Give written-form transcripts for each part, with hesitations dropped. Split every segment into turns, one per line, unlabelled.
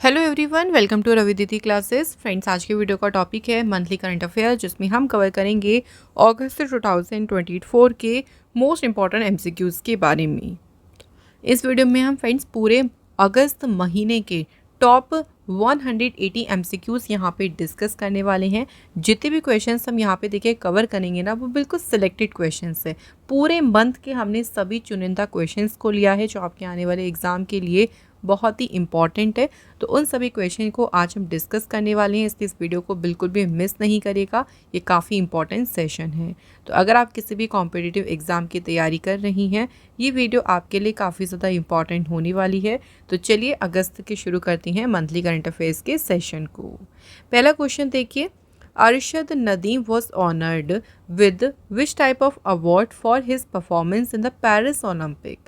Hello everyone, welcome to Ravi Didi classes. Friends, आज के video का टॉपिक है मंथली करंट अफेयर, जिसमें हम कवर करेंगे अगस्त 2024 के मोस्ट इंपॉर्टेंट एमसीक्यूज़ के बारे में। इस वीडियो में हम फ्रेंड्स पूरे अगस्त महीने के टॉप 180 एमसीक्यूज़ यहाँ पे डिस्कस करने वाले हैं। जितने भी क्वेश्चंस हम यहाँ पे देखिए कवर करेंगे ना, वो बिल्कुल सिलेक्टेड क्वेश्चंस है। पूरे मंथ के हमने सभी चुनिंदा क्वेश्चंस को लिया है जो आपके आने वाले एग्जाम के लिए बहुत ही इंपॉर्टेंट है। तो उन सभी क्वेश्चन को आज हम डिस्कस करने वाले हैं, इसलिए इस वीडियो को बिल्कुल भी मिस नहीं करेगा। ये काफ़ी इंपॉर्टेंट सेशन है। तो अगर आप किसी भी कॉम्पिटिटिव एग्ज़ाम की तैयारी कर रही हैं, ये वीडियो आपके लिए काफ़ी ज़्यादा इंपॉर्टेंट होने वाली है। तो चलिए अगस्त के शुरू करती हैं मंथली करंट अफेयर्स के सेशन को। पहला क्वेश्चन देखिए, Arshad Nadeem was honoured with which type of award for his performance in the Paris Olympic.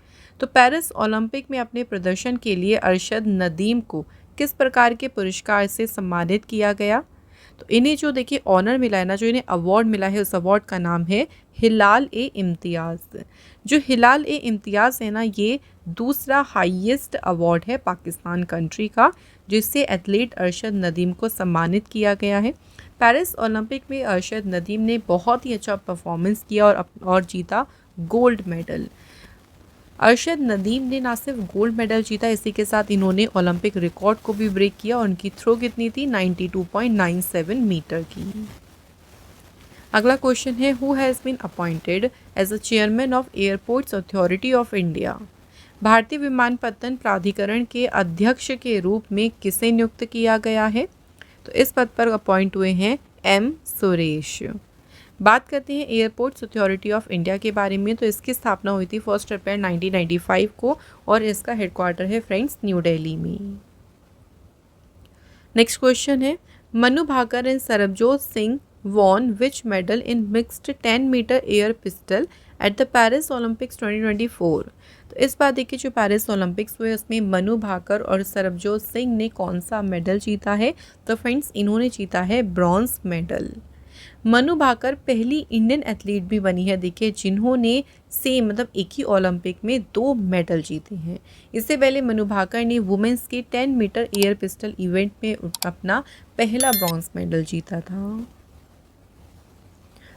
तो पेरिस ओलंपिक में अपने प्रदर्शन के लिए अरशद नदीम को किस प्रकार के पुरस्कार से सम्मानित किया गया। तो इन्हें जो देखिए ऑनर मिला है ना, जो इन्हें अवार्ड मिला है, उस अवार्ड का नाम है हिलाल ए इम्तियाज़। जो हिलाल ए इम्तियाज़ है ना, ये दूसरा हाईएस्ट अवार्ड है पाकिस्तान कंट्री का, जिससे एथलीट अरशद नदीम को सम्मानित किया गया है। पेरिस ओलंपिक में अरशद नदीम ने बहुत ही अच्छा परफॉर्मेंस किया और जीता गोल्ड मेडल। अरशद नदीम ने ना सिर्फ गोल्ड मेडल जीता, इसी के साथ इन्होंने ओलंपिक रिकॉर्ड को भी ब्रेक किया। उनकी थ्रो कितनी थी? 92.97 मीटर की। अगला क्वेश्चन है, who has been appointed as a chairman of airports authority of India. भारतीय विमानपत्तन प्राधिकरण के अध्यक्ष के रूप में किसे नियुक्त किया गया है? तो इस पद पर अपॉइंट हुए हैं एम सुरेश। बात करते हैं एयरपोर्ट्स अथॉरिटी ऑफ इंडिया के बारे में। तो इसकी स्थापना हुई थी 1 अप्रैल 1995 को और इसका हेडक्वार्टर है फ्रेंड्स न्यू दिल्ली में। नेक्स्ट क्वेश्चन है, Manu Bhaker and Sarabjot Singh won which medal in mixed 10 meter air pistol at the Paris Olympics 2024। तो इस बार देखिए, जो पेरिस ओलंपिक्स हुए उसमें मनु भाकर और सरबजोत सिंह ने कौन सा मेडल जीता है? तो फ्रेंड्स, इन्होंने जीता है ब्रॉन्ज मेडल। मनु भाकर पहली इंडियन एथलीट भी बनी है देखिए, जिन्होंने सेम मतलब एक ही ओलंपिक में 2 मेडल जीते हैं। इससे पहले मनु भाकर ने वुमेन्स के 10 मीटर एयर पिस्टल इवेंट में अपना पहला ब्रॉन्ज मेडल जीता था।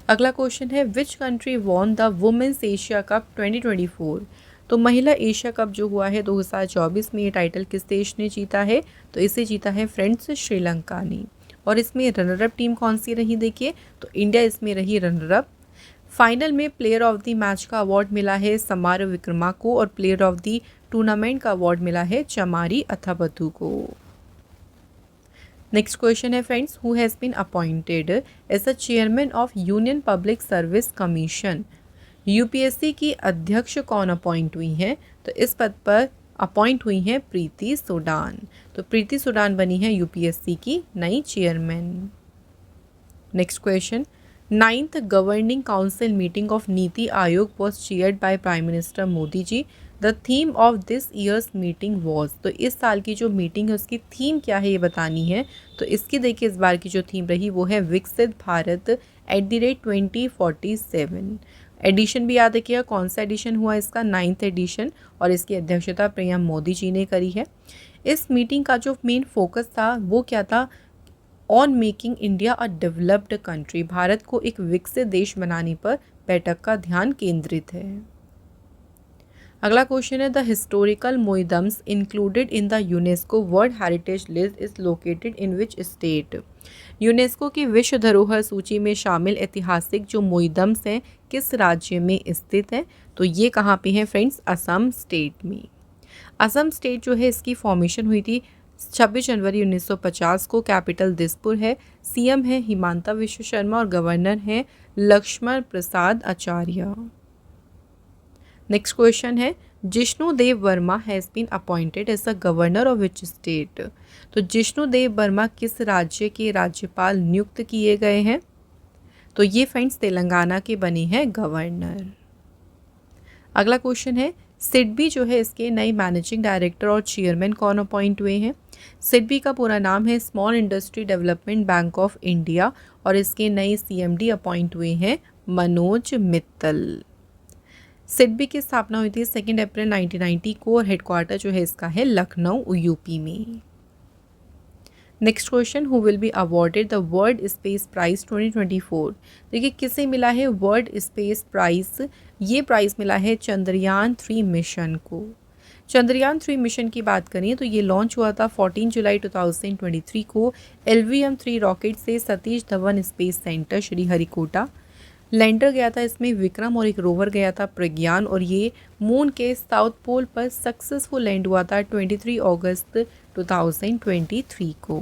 अगला क्वेश्चन है, which country won the women's Asia cup 2024। तो महिला एशिया कप जो हुआ है 2024 में, ये टाइटल किस देश ने जीता है? तो इसे जीता है फ्रेंड्स श्रीलंका ने। और इसमें रनर अप टीम कौन सी रही देखिए? तो इंडिया इसमें रही रनर अप। फाइनल में प्लेयर ऑफ द मैच का अवार्ड मिला है समार विक्रमा को और प्लेयर ऑफ द टूर्नामेंट का अवार्ड मिला है चमारी अथाबथु को। नेक्स्ट क्वेश्चन है friends, who has been appointed as the chairman of union public service commission. UPSC की अध्यक्ष कौन अपॉइंट हुई हैं? तो इस पद पर अपॉइंट हुई हैं प्रीति सूडान। तो प्रीति सूडान बनी है यूपीएससी की नई chairman. Next question, 9th governing council meeting of NITI Aayog was chaired by prime minister Modi ji. The theme of this year's meeting was. तो इस साल की जो मीटिंग है उसकी थीम क्या है, ये बतानी है। तो इसकी देखिए, इस बार की जो थीम रही वो है विकसित भारत @2047। एडिशन भी याद रखिएगा, कौन सा एडिशन हुआ इसका? 9th एडिशन, और इसकी अध्यक्षता पीएम मोदी जी ने करी है। इस मीटिंग का जो मेन फोकस था वो क्या था? On making India a developed country. Bharat को एक विकसित देश बनाने पर बैठक का ध्यान केंद्रित है। अगला क्वेश्चन है, the historical museums included in the UNESCO world heritage list is located in which state. UNESCO की विश्व धरोहर सूची में शामिल ऐतिहासिक जो म्यूजियम्स हैं किस राज्य में स्थित हैं? तो ये कहाँ पे हैं फ्रेंड्स? असम स्टेट में। असम स्टेट जो है इसकी फॉर्मेशन हुई थी 26 जनवरी 1950 को। कैपिटल दिसपुर है। सीएम है हिमांता विश्व शर्मा और गवर्नर हैं लक्ष्मण प्रसाद आचार्य। नेक्स्ट क्वेश्चन है, Jishnu Dev Varma has been appointed as the governor of which state. तो जिष्णु देव वर्मा किस राज्य के राज्यपाल नियुक्त किए गए हैं? तो ये फ्रेंड्स तेलंगाना के बने हैं गवर्नर। अगला क्वेश्चन है, सिडबी जो है इसके नए मैनेजिंग डायरेक्टर और चेयरमैन कौन अपॉइंट हुए हैं? सिडबी का पूरा नाम है small industry development bank of India और इसके नए सीएमडी अपॉइंट हुए हैं मनोज मित्तल। सिडबी की स्थापना हुई थी 2 अप्रैल 1990 को और हेडक्वार्टर जो है इसका है लखनऊ यूपी में। Next question, who will be awarded the world space prize 2024। देखिए किसे मिला है वर्ल्ड स्पेस प्राइज, ये प्राइज़ मिला है चंद्रयान 3 मिशन को। चंद्रयान 3 मिशन की बात करें तो ये लॉन्च हुआ था 14 जुलाई 2023 को LVM-3 रॉकेट से Satish Dhawan space centre Sriharikota. Lander गया था इसमें विक्रम और एक रोवर गया था प्रज्ञान, और ये मून के साउथ पोल पर सक्सेसफुल लैंड हुआ था 23 अगस्त 2023 को।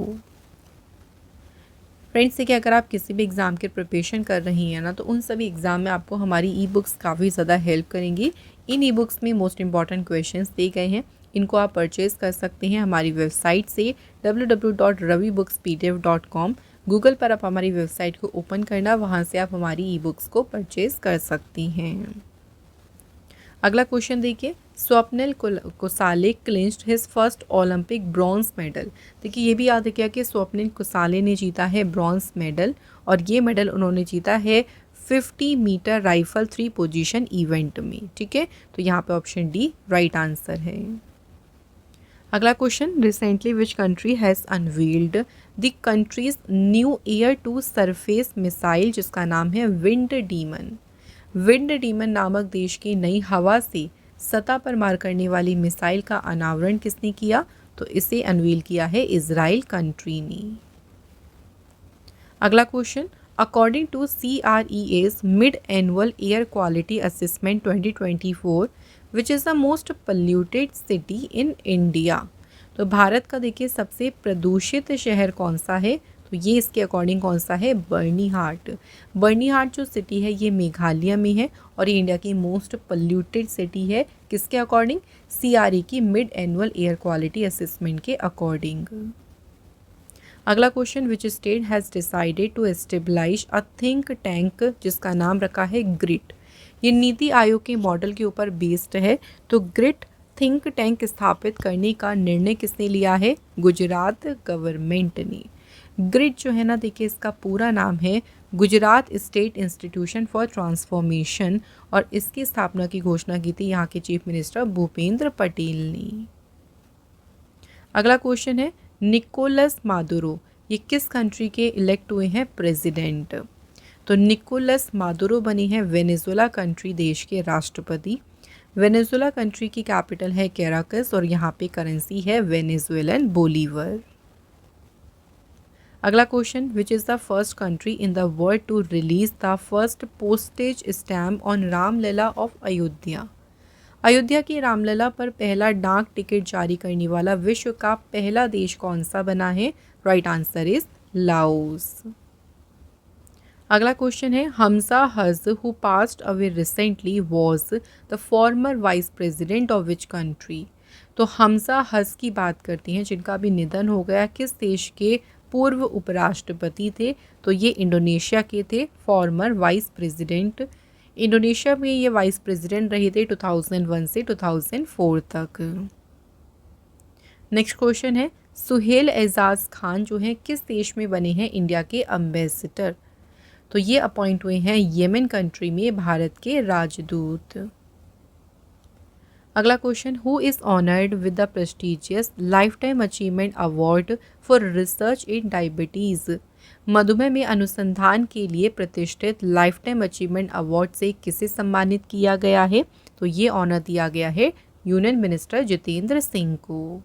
फ्रेंड्स देखिए अगर आप किसी भी एग्ज़ाम के प्रिपरेशन कर रही हैं ना, तो उन सभी एग्ज़ाम में आपको हमारी ई बुक्स काफ़ी ज़्यादा हेल्प करेंगी। इन ई बुक्स में मोस्ट इंपॉर्टेंट क्वेश्चंस दिए गए हैं, इनको आप परचेज़ कर सकते हैं हमारी वेबसाइट से www.ravibookspdf.com। गूगल पर आप हमारी वेबसाइट को ओपन करना, वहाँ से आप हमारी ई बुक्स को परचेज़ कर सकती हैं। अगला क्वेश्चन देखिए, स्वप्निल कुसाले clinched his first Olympic bronze medal. देखिए ये भी याद रखिए कि स्वप्निल कुसाले ने जीता है ब्रॉन्ज मेडल, और ये मेडल उन्होंने जीता है 50 मीटर राइफल 3 पोजीशन इवेंट में। ठीक है, तो यहाँ पे ऑप्शन डी राइट आंसर है। अगला question, recently which country has unveiled the country's new air to surface missile, जिसका नाम है विंड डीमन। विंड डीमन नामक देश की नई हवा से सतह पर मार करने वाली मिसाइल का अनावरण किसने किया, तो इसे अनवील किया है इजराइल कंट्री ने। अगला question, according to CREA's mid annual air quality assessment 2024 which is the most polluted city in India. तो भारत का देखिए सबसे प्रदूषित शहर कौन सा है, तो ये इसके अकॉर्डिंग कौन सा है, बर्नीहाट। बर्नीहाट जो सिटी है ये मेघालय में है, और ये इंडिया की मोस्ट पोल्यूटेड सिटी है किसके अकॉर्डिंग, CRE की mid annual air quality assessment के अकॉर्डिंग। अगला question, which state has decided to establish a think tank, जिसका नाम रखा है ग्रिट। ये नीति आयोग के मॉडल के ऊपर बेस्ड है, तो ग्रिट थिंक टैंक स्थापित करने का निर्णय किसने लिया है, गुजरात गवर्नमेंट ने। ग्रिट जो है ना, देखिए इसका पूरा नाम है Gujarat state institution for transformation, और इसकी स्थापना की घोषणा की थी यहाँ के चीफ मिनिस्टर भूपेंद्र पटेल ने। अगला क्वेश्चन है, निकोलस मादुरो ये किस कंट्री के इलेक्ट हुए हैं प्रेसिडेंट। तो निकोलस मादुरो बने हैं वेनेजुएला कंट्री देश के राष्ट्रपति। वेनेजुएला कंट्री की कैपिटल है कैराकस, और यहाँ पे करेंसी है वेनेजुएलन बोलीवर। अगला question, which is the first country in the world to release the first postage stamp on Ramlalla of Ayodhya. Ayodhya की रामलला पर पहला डाक टिकट जारी करने वाला विश्व का पहला देश कौन सा बना है, राइट आंसर इज लाओस। अगला क्वेश्चन है, हमजा हज who passed away recently was the former vice president of which country. तो हमजा हज की बात करती हैं जिनका भी निधन हो गया, किस देश के पूर्व उपराष्ट्रपति थे, तो ये इंडोनेशिया के थे फॉर्मर वाइस प्रेसिडेंट। इंडोनेशिया में ये वाइस प्रेसिडेंट रहे थे 2001 से 2004 तक। नेक्स्ट क्वेश्चन है, सुहेल एजाज खान जो हैं किस देश में बने हैं इंडिया के एम्बेसडर। तो ये अपॉइंट हुए हैं येमेन कंट्री में भारत के राजदूत। अगला question, who is honoured with the prestigious life time achievement award for research in diabetes. मधुमेह में अनुसंधान के लिए प्रतिष्ठित लाइफ टाइम अचीवमेंट अवार्ड से किसे सम्मानित किया गया है, तो ये ऑनर दिया गया है यूनियन मिनिस्टर जितेंद्र सिंह को।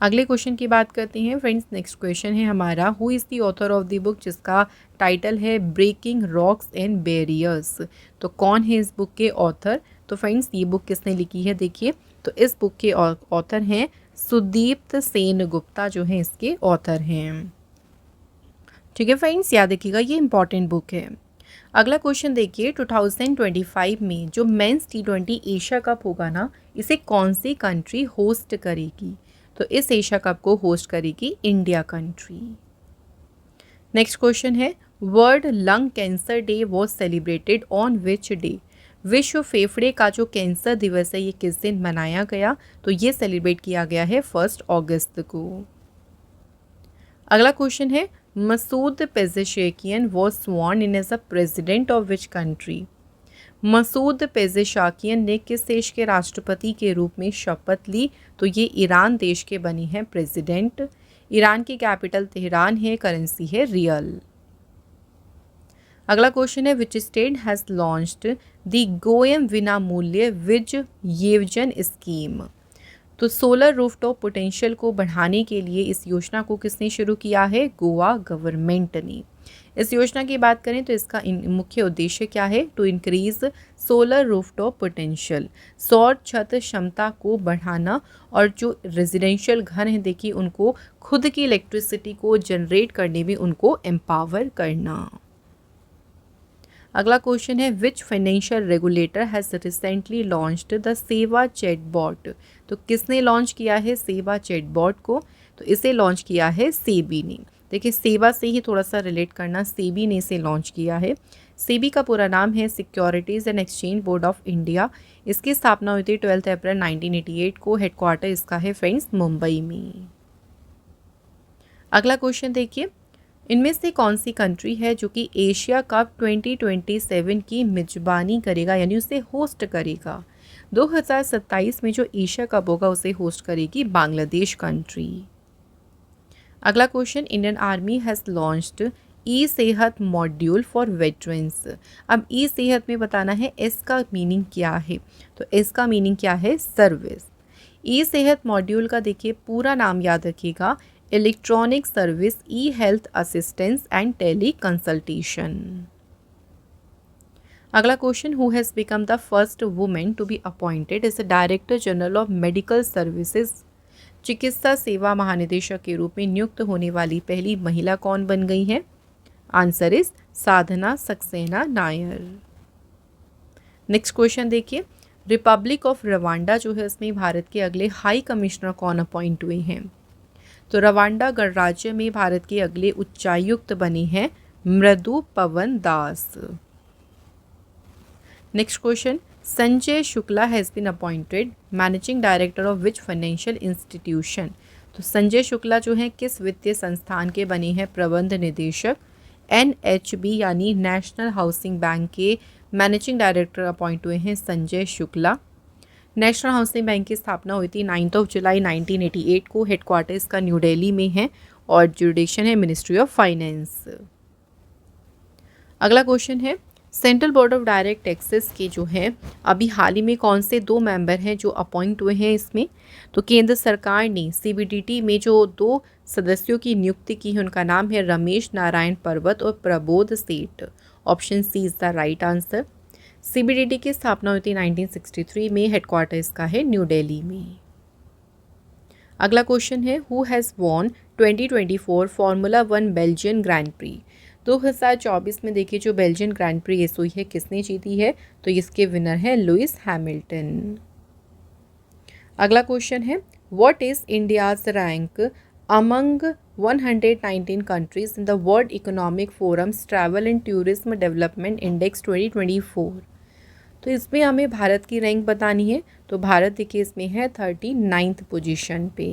अगले क्वेश्चन की बात करते हैं फ्रेंड्स। नेक्स्ट क्वेश्चन है हमारा, who is the author of the book, जिसका टाइटल है ब्रेकिंग रॉक्स एंड बैरियर्स। तो कौन है इस बुक के ऑथर, तो फ्रेंड्स ये बुक किसने लिखी है, देखिए तो इस बुक के ऑथर हैं सुदीप्त सेन गुप्ता, जो हैं इसके ऑथर हैं। ठीक है फ्रेंड्स, याद रखिएगा ये इंपॉर्टेंट बुक है। अगला क्वेश्चन देखिए, 2025 में जो मेंस T20 एशिया कप होगा ना, इसे कौन सी कंट्री होस्ट करेगी, तो इस एशिया कप को होस्ट करेगी इंडिया कंट्री। नेक्स्ट क्वेश्चन है, world lung cancer day was celebrated on which day. विश्व फेफड़े का जो कैंसर दिवस है ये किस दिन मनाया गया, तो ये सेलिब्रेट किया गया है 1 अगस्त को। अगला क्वेश्चन है, Masoud Pezeshkian was sworn in as a president of which country. Masoud Pezeshkian ने किस देश के राष्ट्रपति के रूप में शपथ ली, तो ये ईरान देश के बने हैं प्रेसिडेंट। ईरान की कैपिटल तेहरान है, करेंसी है रियल। अगला क्वेश्चन है which state has launched the Goyam Vinamulya Vij Yevjan scheme. तो सोलर रूफटॉप पोटेंशियल को बढ़ाने के लिए इस योजना को किसने शुरू किया है? गोवा गवर्नमेंट ने। इस योजना की बात करें तो इसका मुख्य उद्देश्य क्या है? To increase solar rooftop potential, सौर छत क्षमता को बढ़ाना और जो रेजिडेंशियल घर हैं देखिए उनको खुद की इलेक्ट्रिसिटी को जनरेट करने में उनको एम्पावर करना। अगला क्वेश्चन है which financial regulator has recently launched the सेवा चैटबॉट। तो किसने लॉन्च किया है सेवा चैटबॉट को? तो इसे लॉन्च किया है सेबी ने। देखिए सेवा से ही थोड़ा सा रिलेट करना, सेबी ने इसे लॉन्च किया है। सेबी का पूरा नाम है securities and exchange board of India. इसकी स्थापना हुई थी 12 अप्रैल 1988 को। हेडक्वार्टर इसका है फ्रेंड्स मुंबई में। अगला क्वेश्चन देखिए, इनमें से कौन सी कंट्री है जो कि एशिया कप 2027 की मेजबानी करेगा, यानी उसे होस्ट करेगा? 2027 में जो एशिया कप होगा उसे होस्ट करेगी बांग्लादेश कंट्री। अगला question, Indian army has launched e Sehat module for veterans. अब ई सेहत में बताना है एस का मीनिंग क्या है। तो एस का मीनिंग क्या है? सर्विस। ई सेहत मॉड्यूल का देखिए पूरा नाम याद रखिएगा, electronic service e health assistance and tele consultation. अगला question, who has become the first women to be appointed as the director general of medical services. चिकित्सा सेवा महानिदेशक के रूप में नियुक्त होने वाली पहली महिला कौन बन गई है? Answer is Sadhana Saxena Nair. Next question देखिए, रिपब्लिक ऑफ रवांडा जो है इसमें भारत के अगले हाई कमिश्नर कौन अपॉइंट हुए हैं? तो रवांडा गणराज्य में भारत के अगले उच्चायुक्त बने हैं Mridu Pawan Das. Next question, Sanjay Shukla has been appointed managing director of which financial institution. तो संजय शुक्ला जो हैं किस वित्तीय संस्थान के बने हैं प्रबंध निदेशक? NHB यानी नेशनल हाउसिंग बैंक के मैनेजिंग डायरेक्टर अपॉइंट हुए हैं Sanjay Shukla. National housing bank की स्थापना हुई थी 9 जुलाई 1988 को। हेडक्वार्टर इसका न्यू दिल्ली में है और जुरिडिक्शन है मिनिस्ट्री ऑफ फाइनेंस। अगला क्वेश्चन है, central board of direct taxes के जो है अभी हाल ही में कौन से 2 मेंबर हैं जो अपॉइंट हुए हैं इसमें? तो केंद्र सरकार ने CBDT में जो 2 सदस्यों की नियुक्ति की है उनका नाम है रमेश नारायण पर्वत और Prabodh Seth. Option C is the right answer. CBDT की स्थापना हुई थी 1963 में। हेडक्वार्टर इसका है न्यू दिल्ली में। अगला क्वेश्चन है, who has won 2024 formula 1 Belgian grand pre. 2024 में देखिए जो बेल्जियन ग्रैंड प्री रेस हुई है किसने जीती है? तो इसके विनर है लुइस हैमिल्टन। अगला क्वेश्चन है, what is India's rank among 119 countries in the world economic forums travel and tourism development index 2024। तो इसमें हमें भारत की रैंक बतानी है। तो भारत देखिए इसमें है 39th पोजीशन पे।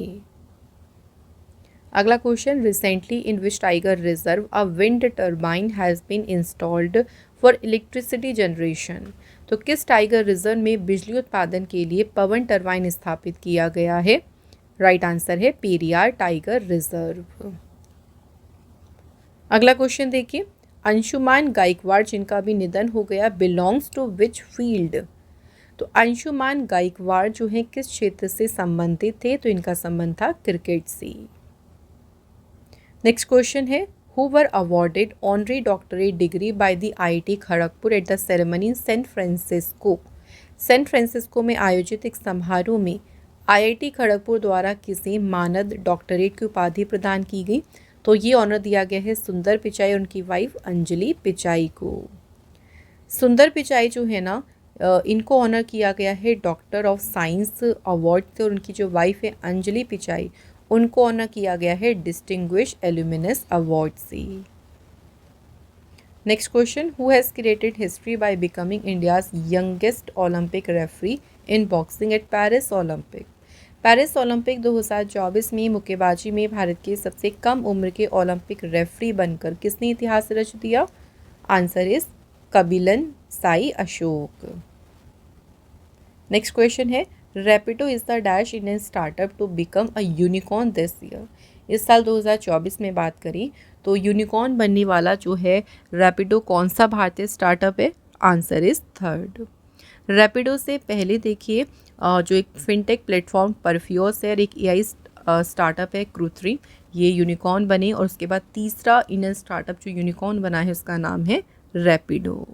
अगला question, recently in which tiger reserve a wind turbine has been installed for electricity generation. तो किस टाइगर रिजर्व में बिजली उत्पादन के लिए पवन टर्बाइन स्थापित किया गया है? राइट आंसर है पेरियार टाइगर रिजर्व। अगला क्वेश्चन देखिए, अंशुमान गायकवाड़ जिनका भी निधन हो गया बिलोंग्स टू विच फील्ड। तो अंशुमान गायकवाड़ जो है किस क्षेत्र से संबंधित थे? तो इनका संबंध था क्रिकेट से। नेक्स्ट क्वेश्चन है, who were awarded honorary doctorate degree by the IIT Kharagpur at the ceremony in San Francisco. San Francisco में आयोजित एक समारोह में IIT खड़गपुर द्वारा किसी मानद डॉक्टरेट की उपाधि प्रदान की गई। तो ये ऑनर दिया गया है सुंदर पिचाई और उनकी वाइफ अंजलि पिचाई को। सुंदर पिचाई जो है ना इनको ऑनर किया गया है डॉक्टर ऑफ साइंस अवार्ड से और उनकी जो वाइफ है अंजलि पिचाई उनको ऑनर किया गया है डिस्टिंग्विश एल्यूमिनस अवार्ड से। Next question, who has created history by becoming India's youngest Olympic referee in boxing eight Paris Olympic. Paris Olympic 2024 में मुक्केबाजी में भारत के सबसे कम उम्र के ओलंपिक रेफरी बनकर किसने इतिहास रच दिया? Answer is Kabilan Sai Ashok. Next question है, Rapido is the dash in a startup to become a unicorn this year. इस साल 2024 में बात करें तो यूनिकॉर्न बनने वाला जो है रैपिडो कौन सा भारतीय स्टार्टअप है? Answer is third. रैपिडो से पहले देखिए जो एक फिनटेक प्लेटफॉर्म परफ्यूस है और एक एआई स्टार्टअप है क्रूथ्री, ये यूनिकॉर्न बने और उसके बाद तीसरा इंडियन स्टार्टअप जो यूनिकॉर्न बना है उसका नाम है रैपिडो।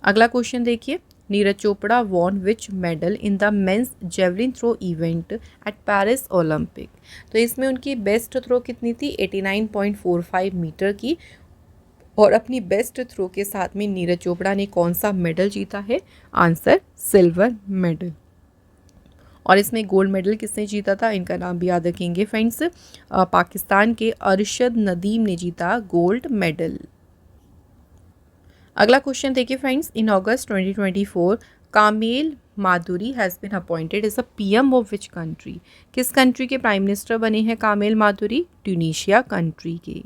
अगला क्वेश्चन देखिए, Neeraj Chopra won which medal in the men's javelin throw event at Paris Olympic. तो इसमें उनकी बेस्ट थ्रो कितनी थी? 89.45 मीटर की, और अपनी बेस्ट थ्रो के साथ में नीरज चोपड़ा ने कौन सा मेडल जीता है? Answer silver medal. और इसमें गोल्ड मेडल किसने जीता था? इनका नाम भी याद रखेंगे फ्रेंड्स, पाकिस्तान के अरशद नदीम ने जीता गोल्ड मेडल। अगला क्वेश्चन देखिए friends, in August 2024 Kamel Maddouri has been appointed as a PM of which country. किस कंट्री के प्राइम मिनिस्टर बने हैं कामेल माधुरी? ट्यूनीशिया कंट्री के।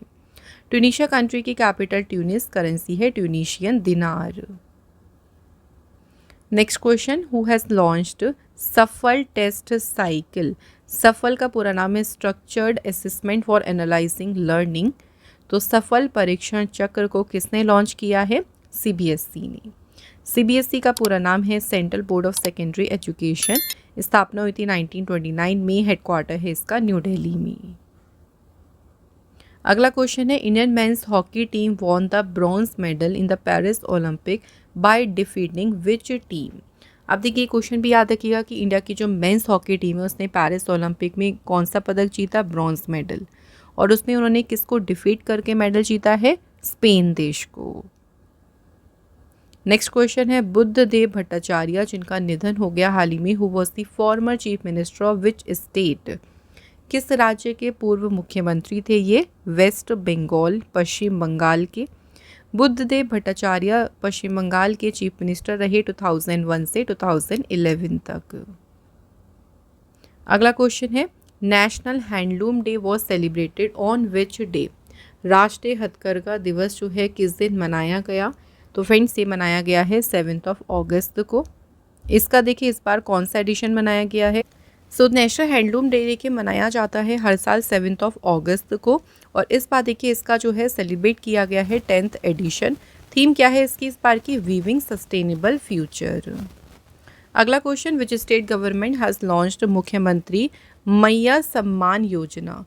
ट्यूनीशिया कंट्री की कैपिटल ट्यूनिस, करेंसी है Tunisian dinar. Next question, who has launched SAFAL test cycle. SAFAL का पूरा नाम है structured assessment for analysing learning. तो सफल परीक्षण चक्र को किसने लॉन्च किया है? सीबीएसई ने। सीबीएसई का पूरा नाम है central board of secondary education. स्थापना हुई थी 1929 में, हेडक्वार्टर है इसका न्यू दिल्ली में। अगला क्वेश्चन है, Indian mains hockey team won the bronze medal in the Paris Olympic by defeating which team. अब देखिए क्वेश्चन भी याद रखिएगा कि इंडिया की जो मेंस हॉकी टीम है उसने पेरिस ओलंपिक में कौन सा पदक जीता? Bronze medal. और उसमें उन्होंने किसको डिफीट करके मेडल जीता है? स्पेन देश को। नेक्स्ट क्वेश्चन है, बुद्ध देव भट्टाचार्य जिनका निधन हो गया हाल ही में, who was the former chief minister of which state. किस राज्य के पूर्व मुख्यमंत्री थे ये? वेस्ट बंगाल, पश्चिम बंगाल के। बुद्ध देव भट्टाचार्य पश्चिम बंगाल के चीफ मिनिस्टर रहे 2001 से 2011 तक। अगला क्वेश्चन है, national handloom day was celebrated on which day. राष्ट्रीय हथकरघा दिवस जो है किस दिन मनाया गया? तो फ्रेंड्स ये मनाया गया है 7 अगस्त को। इसका देखिए इस बार कौन सा एडिशन मनाया गया है? सो नेशनल हैंडलूम डे देखिए मनाया जाता है हर साल 7 अगस्त को, और इस बार देखिए इसका जो है सेलिब्रेट किया गया है 10th एडिशन। थीम क्या है इसकी इस बार की? Weaving sustainable future. अगला question, which state government has launched Mukhyamantri Maiya Samman Yojana.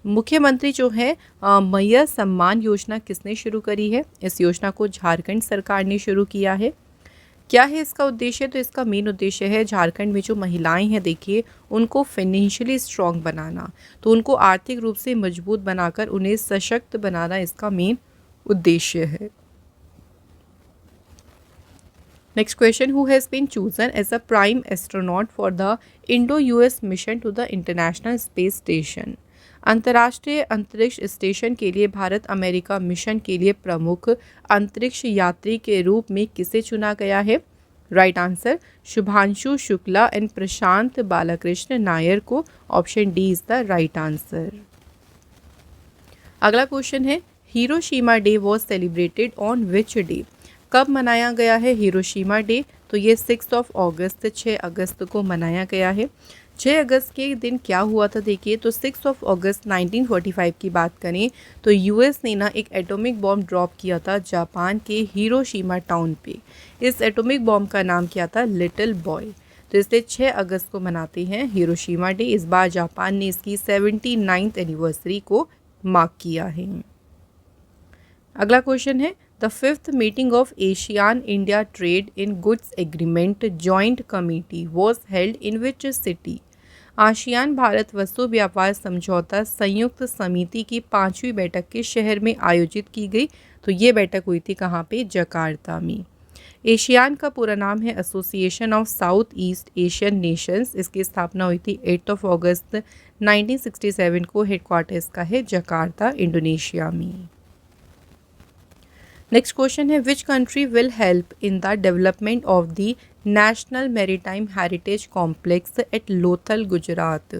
मुख्यमंत्री जो है मैया सम्मान योजना किसने शुरू करी है? इस योजना को झारखंड सरकार ने शुरू किया है। क्या है इसका उद्देश्य? तो इसका मेन उद्देश्य है झारखंड में जो महिलाएं हैं देखिए उनको फाइनेंशियली स्ट्रॉन्ग बनाना, तो उनको आर्थिक रूप से मजबूत बनाकर उन्हें सशक्त बनाना इसका मेन उद्देश्य है। Next question, who has been chosen as a prime astronaut for the Indo US mission to the international space station. अंतर्राष्ट्रीय अंतरिक्ष स्टेशन के लिए भारत अमेरिका मिशन के लिए प्रमुख अंतरिक्ष यात्री के रूप में किसे चुना गया है? Right answer Shubhanshu Shukla and Prashant Balakrishna Nair को। Option D is the right answer. अगला क्वेश्चन है, Hiroshima day was celebrated on which day. कब मनाया गया है हिरोशिमा डे? तो ये 6 अगस्त 6 अगस्त को मनाया गया है। 6 अगस्त के दिन क्या हुआ था देखिए, तो 6 अगस्त 1945 की बात करें तो यूएस ने ना एक एटॉमिक बॉम्ब ड्रॉप किया था जापान के हिरोशिमा टाउन पे। इस एटॉमिक बॉम्ब का नाम क्या था? Little boy. तो इसलिए 6 अगस्त को मनाते हैं हिरोशिमा डे। इस बार जापान ने इसकी 79th एनिवर्सरी को मार्क किया है। अगला क्वेश्चन है, the 5th meeting of ASEAN India trade in goods agreement joint committee was held in which city. ASEAN Bharat वस्तु व्यापार समझौता संयुक्त समिति की 5वीं बैठक किस शहर में आयोजित की गई? तो ये बैठक हुई थी कहाँ पे? जकार्ता में। एशियान का पूरा नाम है association of south east Asian Nations. इसकी स्थापना हुई थी 8 अगस्त 1967 को। हेडक्वार्टर इसका है जकार्ता, इंडोनेशिया में। नेक्स्ट क्वेश्चन है, which country will help in the development of the national maritime heritage complex at Lothal Gujarat.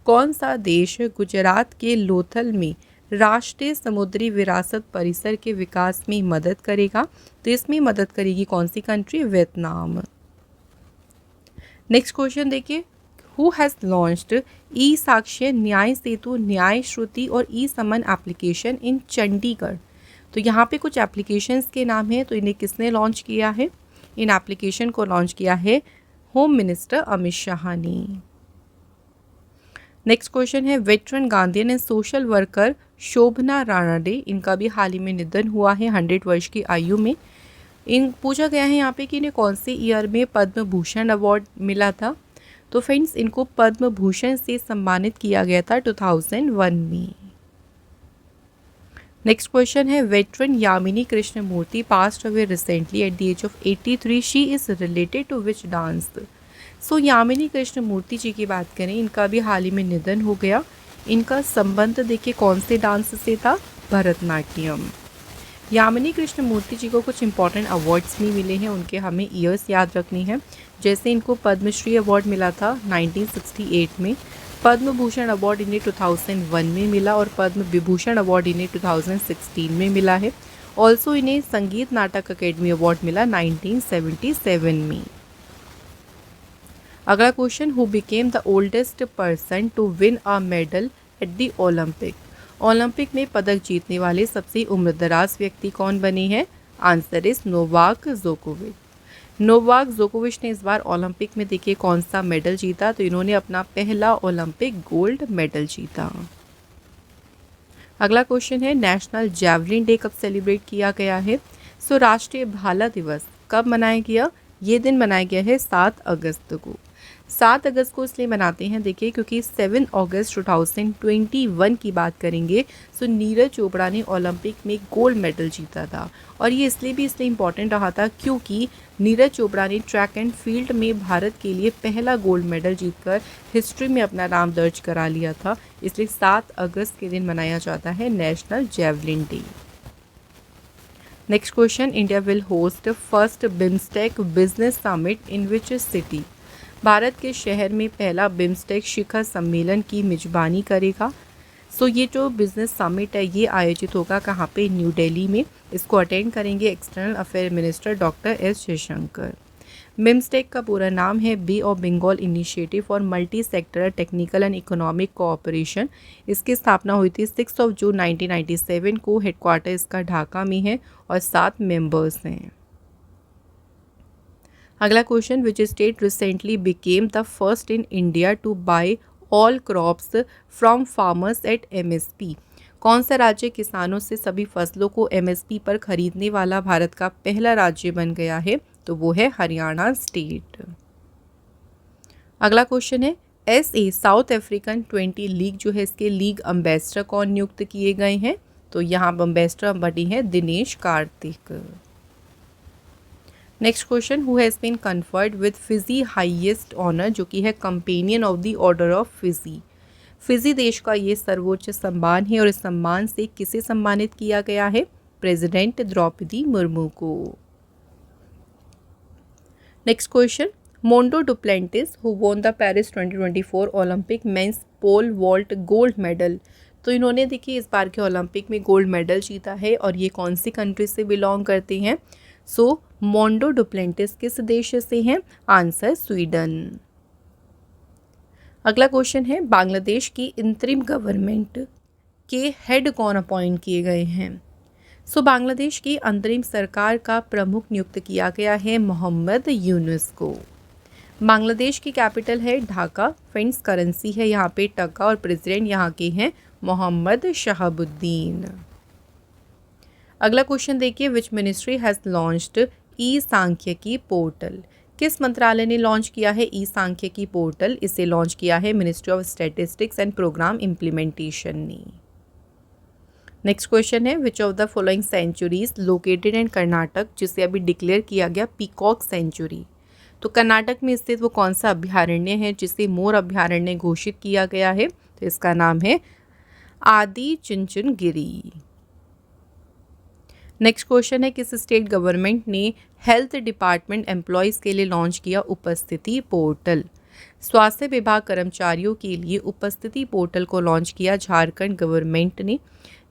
कौन सा देश गुजरात के लोथल में राष्ट्रीय समुद्री विरासत परिसर के विकास में मदद करेगा? तो इसमें मदद करेगी कौन सी कंट्री? वियतनाम। नेक्स्ट क्वेश्चन देखिए, हु हैज़ लॉन्च्ड ई साक्ष्य, न्याय सेतु, न्याय श्रुति और ई समन एप्लीकेशन इन चंडीगढ़। तो यहाँ पे कुछ एप्लीकेशंस के नाम हैं, तो इन्हें किसने लॉन्च किया है? इन एप्लीकेशन को लॉन्च किया है होम मिनिस्टर अमित शाह ने। नेक्स्ट क्वेश्चन है, veteran Gandhian and social worker Shobhana Ranade, इनका भी हाल ही में निधन हुआ है 100 वर्ष की आयु में। इन पूछा गया है यहाँ पे कि इन्हें कौन से ईयर में पद्म भूषण अवार्ड मिला था? तो फ्रेंड्स, इनको पद्म भूषण से सम्मानित किया गया था 2001 में। नेक्स्ट क्वेश्चन है, veteran Yamini Krishnamurthy passed away recently at the age of 83, she is related to which dance? So Yamini Krishnamurthy ji की बात करें, इनका भी हाल ही में निधन हो गया। इनका संबंध देखिए कौन से डांस से था? भरतनाट्यम। यामिनी कृष्णमूर्ति जी को कुछ इंपॉर्टेंट अवार्ड्स भी मिले हैं, उनके हमें ईयर्स याद रखनी है। जैसे इनको पद्मश्री अवार्ड मिला था 1968 में, पद्म भूषण अवार्ड इन्हें 2001 में मिला और पद्म विभूषण अवार्ड इन्हें 2016 में मिला है। ऑल्सो इन्हें संगीत नाटक अकेडमी अवार्ड मिला 1977 में। अगला question, who became the oldest person to win a medal at the Olympic? Olympic में पदक जीतने वाले सबसे उम्रदराज व्यक्ति कौन बने हैं? आंसर इज नोवाक जोकोविच। नोवाक जोकोविच ने इस बार ओलंपिक में देखिए कौन सा मेडल जीता? तो इन्होंने अपना पहला ओलंपिक गोल्ड मेडल जीता। अगला क्वेश्चन है, नेशनल जैवलिन डे कब सेलिब्रेट किया गया है? सो राष्ट्रीय भाला दिवस कब मनाया गया? ये दिन मनाया गया है 7 अगस्त को। 7 अगस्त को इसलिए मनाते हैं देखिए क्योंकि 7 अगस्त 2021 की बात करेंगे, सो नीरज चोपड़ा ने ओलंपिक में गोल्ड मेडल जीता था। और ये इसलिए इम्पॉर्टेंट रहा था क्योंकि नीरज चोपड़ा ने ट्रैक एंड फील्ड में भारत के लिए पहला गोल्ड मेडल जीतकर हिस्ट्री में अपना नाम दर्ज करा लिया था। इसलिए 7 अगस्त के दिन मनाया जाता है national javelin day. Next question, India will host first BIMSTEC business summit in which city? Bharat के शहर में पहला बिम्स्टेक शिखर सम्मेलन की मेजबानी करेगा। सो ये जो बिजनेस समिट है ये आयोजित होगा कहाँ पे? न्यू दिल्ली में। इसको अटेंड करेंगे external affair minister doctor S Jaishankar. BIMSTEC का पूरा नाम है bay of Bengal initiative for multi sector technical and economic cooperation. इसकी स्थापना हुई थी 6 जून 1997 को। हेडक्वार्टर इसका ढाका में है और 7 मेंबर्स हैं। अगला question, which state recently became the first in India to buy all crops from farmers at MSP? कौन सा राज्य किसानों से सभी फसलों को MSP पर खरीदने वाला भारत का पहला राज्य बन गया है? तो वो है हरियाणा स्टेट। अगला क्वेश्चन है, SA साउथ अफ्रीकन 20 लीग जो है इसके लीग एम्बेसडर कौन नियुक्त किए गए हैं? तो यहाँ एम्बेसडर बनी है Dinesh Karthik. Next question, who has been conferred with Fiji highest honour, जो कि है companion of the order of Fiji. Fiji देश का ये सर्वोच्च सम्मान है और इस सम्मान से किसे सम्मानित किया गया है? प्रेसिडेंट द्रौपदी मुर्मू को। Next question, Mondo Duplantis who won the Paris 2024 Olympic men's pole vault gold medal. तो इन्होंने देखिए इस बार के ओलंपिक में गोल्ड मेडल जीता है और ये कौन सी कंट्री से बिलोंग करते हैं? सो मोंडो डुप्लेंटिस किस देश से हैं? Answer Sweden. अगला क्वेश्चन है, बांग्लादेश की इंतरिम गवर्नमेंट के हेड कौन अपॉइंट किए गए हैं? सो बांग्लादेश की अंतरिम सरकार का प्रमुख नियुक्त किया गया है मोहम्मद यूनुस को। बांग्लादेश की कैपिटल है ढाका। फ्रेंड्स, करेंसी है यहाँ पे टका और प्रेसिडेंट यहाँ के हैं मोहम्मद शहाबुद्दीन। अगला क्वेश्चन देखिए, विच मिनिस्ट्री हैज़ लॉन्च्ड ई सांख्यिकी पोर्टल? किस मंत्रालय ने लॉन्च किया है ई सांख्यिकी पोर्टल? इसे लॉन्च किया है ministry of statistics and programme implementation ने। नेक्स्ट क्वेश्चन है, which of the following sanctuaries located in Karnataka, जिसे अभी डिक्लेयर किया गया पीकॉक सेंचुरी? तो कर्नाटक में स्थित वो कौन सा अभ्यारण्य है जिसे मोर अभ्यारण्य घोषित किया गया है? तो इसका नाम है आदि चुंचुनगिरी। नेक्स्ट क्वेश्चन है, किस स्टेट गवर्नमेंट ने हेल्थ डिपार्टमेंट एम्प्लॉयज़ के लिए लॉन्च किया उपस्थिति पोर्टल? स्वास्थ्य विभाग कर्मचारियों के लिए उपस्थिति पोर्टल को लॉन्च किया झारखंड गवर्नमेंट ने।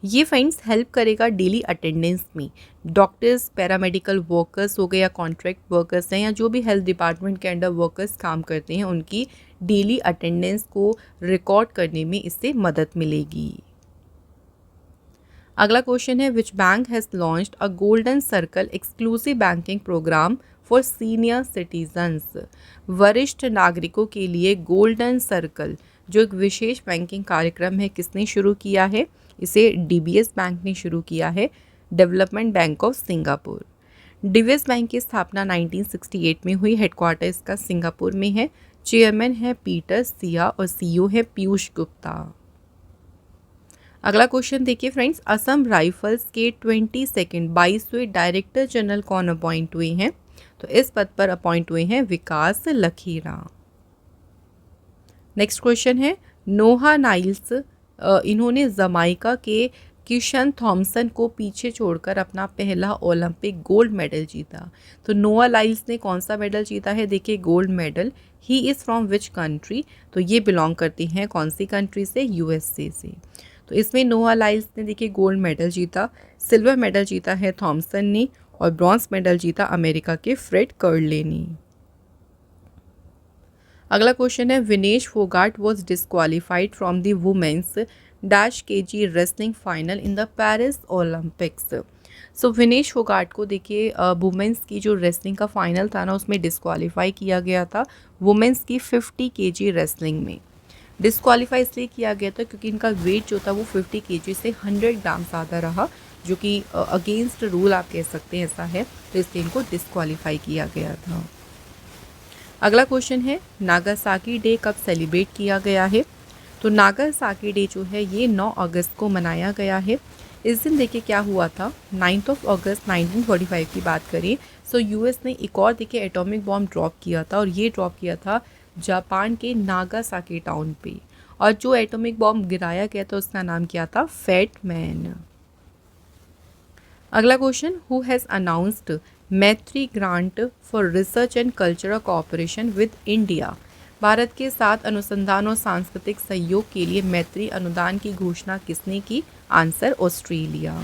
ये फ्रेंड्स हेल्प करेगा डेली अटेंडेंस में। डॉक्टर्स, पैरामेडिकल वर्कर्स हो गए या कॉन्ट्रैक्ट वर्कर्स हैं या जो भी हेल्थ डिपार्टमेंट के अंडर वर्कर्स काम करते हैं, उनकी डेली अटेंडेंस को रिकॉर्ड करने में इससे मदद मिलेगी। अगला क्वेश्चन है, which bank has launched a golden circle exclusive banking programme for senior citizens. वरिष्ठ नागरिकों के लिए गोल्डन सर्कल जो एक विशेष बैंकिंग कार्यक्रम है, किसने शुरू किया है? इसे डीबीएस बैंक ने शुरू किया है, development bank of Singapore. DBS bank की स्थापना 1968 में हुई। हेडक्वार्टर इसका सिंगापुर में है। चेयरमैन है पीटर सिया और सीईओ है पीयूष गुप्ता। अगला क्वेश्चन देखिए फ्रेंड्स, असम राइफल्स के 22वें डायरेक्टर जनरल कौन अपॉइंट हुए हैं? तो इस पद पर अपॉइंट हुए हैं विकास लखीरा। नेक्स्ट क्वेश्चन है, नोहा नाइल्स इन्होंने जमाइका के किशन थॉमसन को पीछे छोड़कर अपना पहला ओलंपिक गोल्ड मेडल जीता। तो नोआ लाइल्स ने कौन सा मेडल जीता है? देखिए gold medal. He is from which country? तो ये बिलोंग करती हैं कौन सी कंट्री से? यूएसए से। तो इसमें नोआ लाइल्स ने देखिए गोल्ड मेडल जीता। सिल्वर मेडल जीता है थॉमसन ने और ब्रॉन्ज मेडल जीता अमेरिका के फ्रेड कर्ले ने। अगला क्वेश्चन है, Vinesh Phogat was disqualified from the women's dash KG wrestling final in the Paris Olympics. So Vinesh Phogat को देखिए वुमेंस की जो रेसलिंग का फाइनल था ना, उसमें डिस्क्वालीफाई किया गया था वुमेंस की 50 केजी रेसलिंग में। डिस्क्वालीफाई इसलिए किया गया था क्योंकि इनका वेट जो था वो 50 केजी से 100 ग्राम ज़्यादा रहा, जो कि अगेंस्ट रूल आप कह सकते हैं, ऐसा है। तो इसलिए इनको डिस्क्वालीफाई किया गया था। अगला क्वेश्चन है, नागासाकी डे कब सेलिब्रेट किया गया है? तो नागासाकी डे जो है ये 9 अगस्त को मनाया गया है। इस दिन देखिए क्या हुआ था, 9 अगस्त 1945 की बात करें सो यूएस ने एक और देखिए एटॉमिक बॉम्ब ड्रॉप किया था, और ये ड्रॉप किया था जापान के नागासाकी टाउन पे। और जो एटॉमिक बॉम्ब गिराया गया था उसका नाम क्या था? Fat man. अगला क्वेश्चन, हु हैज़ अनाउंस्ड मैत्री grant for research and cultural cooperation with India. Bharat के साथ अनुसंधान और सांस्कृतिक सहयोग के लिए मैत्री अनुदान की घोषणा किसने की? Answer Australia.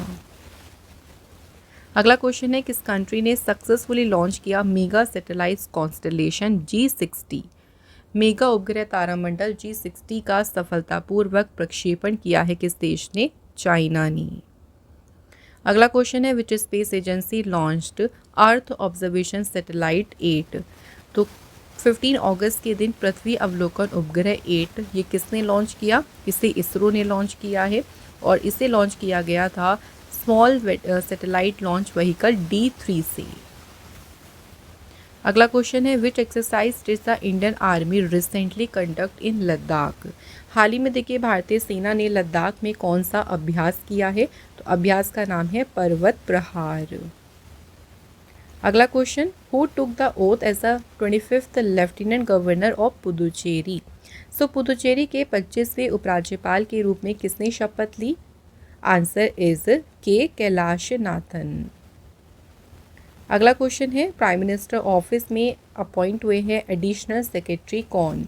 अगला क्वेश्चन है, किस कंट्री ने सक्सेसफुली लॉन्च किया mega satellite constellation G60। Mega उपग्रह तारामंडल G60 का सफलतापूर्वक प्रक्षेपण किया है किस देश ने? चाइना ने। अगला क्वेश्चन है, which space agency launched earth observation satellite 8। तो 15 अगस्त के दिन पृथ्वी अवलोकन उपग्रह 8 ये किसने लॉन्च किया? इसे इसरो ने लॉन्च किया है, और इसे लॉन्च किया गया था small satellite launch vehicle D3 से। अगला क्वेश्चन है, which exercise did the Indian army recently conduct in Ladakh. हाल ही में देखिए भारतीय सेना ने लद्दाख में कौन सा अभ्यास किया है? तो अभ्यास का नाम है पर्वत प्रहार। अगला question, who took the oath as the 25th lieutenant governor of Puducherry. So Puducherry के 25वें उपराज्यपाल के रूप में किसने शपथ ली? आंसर इज के कैलाशनाथन। अगला क्वेश्चन है, प्राइम मिनिस्टर ऑफिस में अपॉइंट हुए हैं एडिशनल सेक्रेटरी कौन?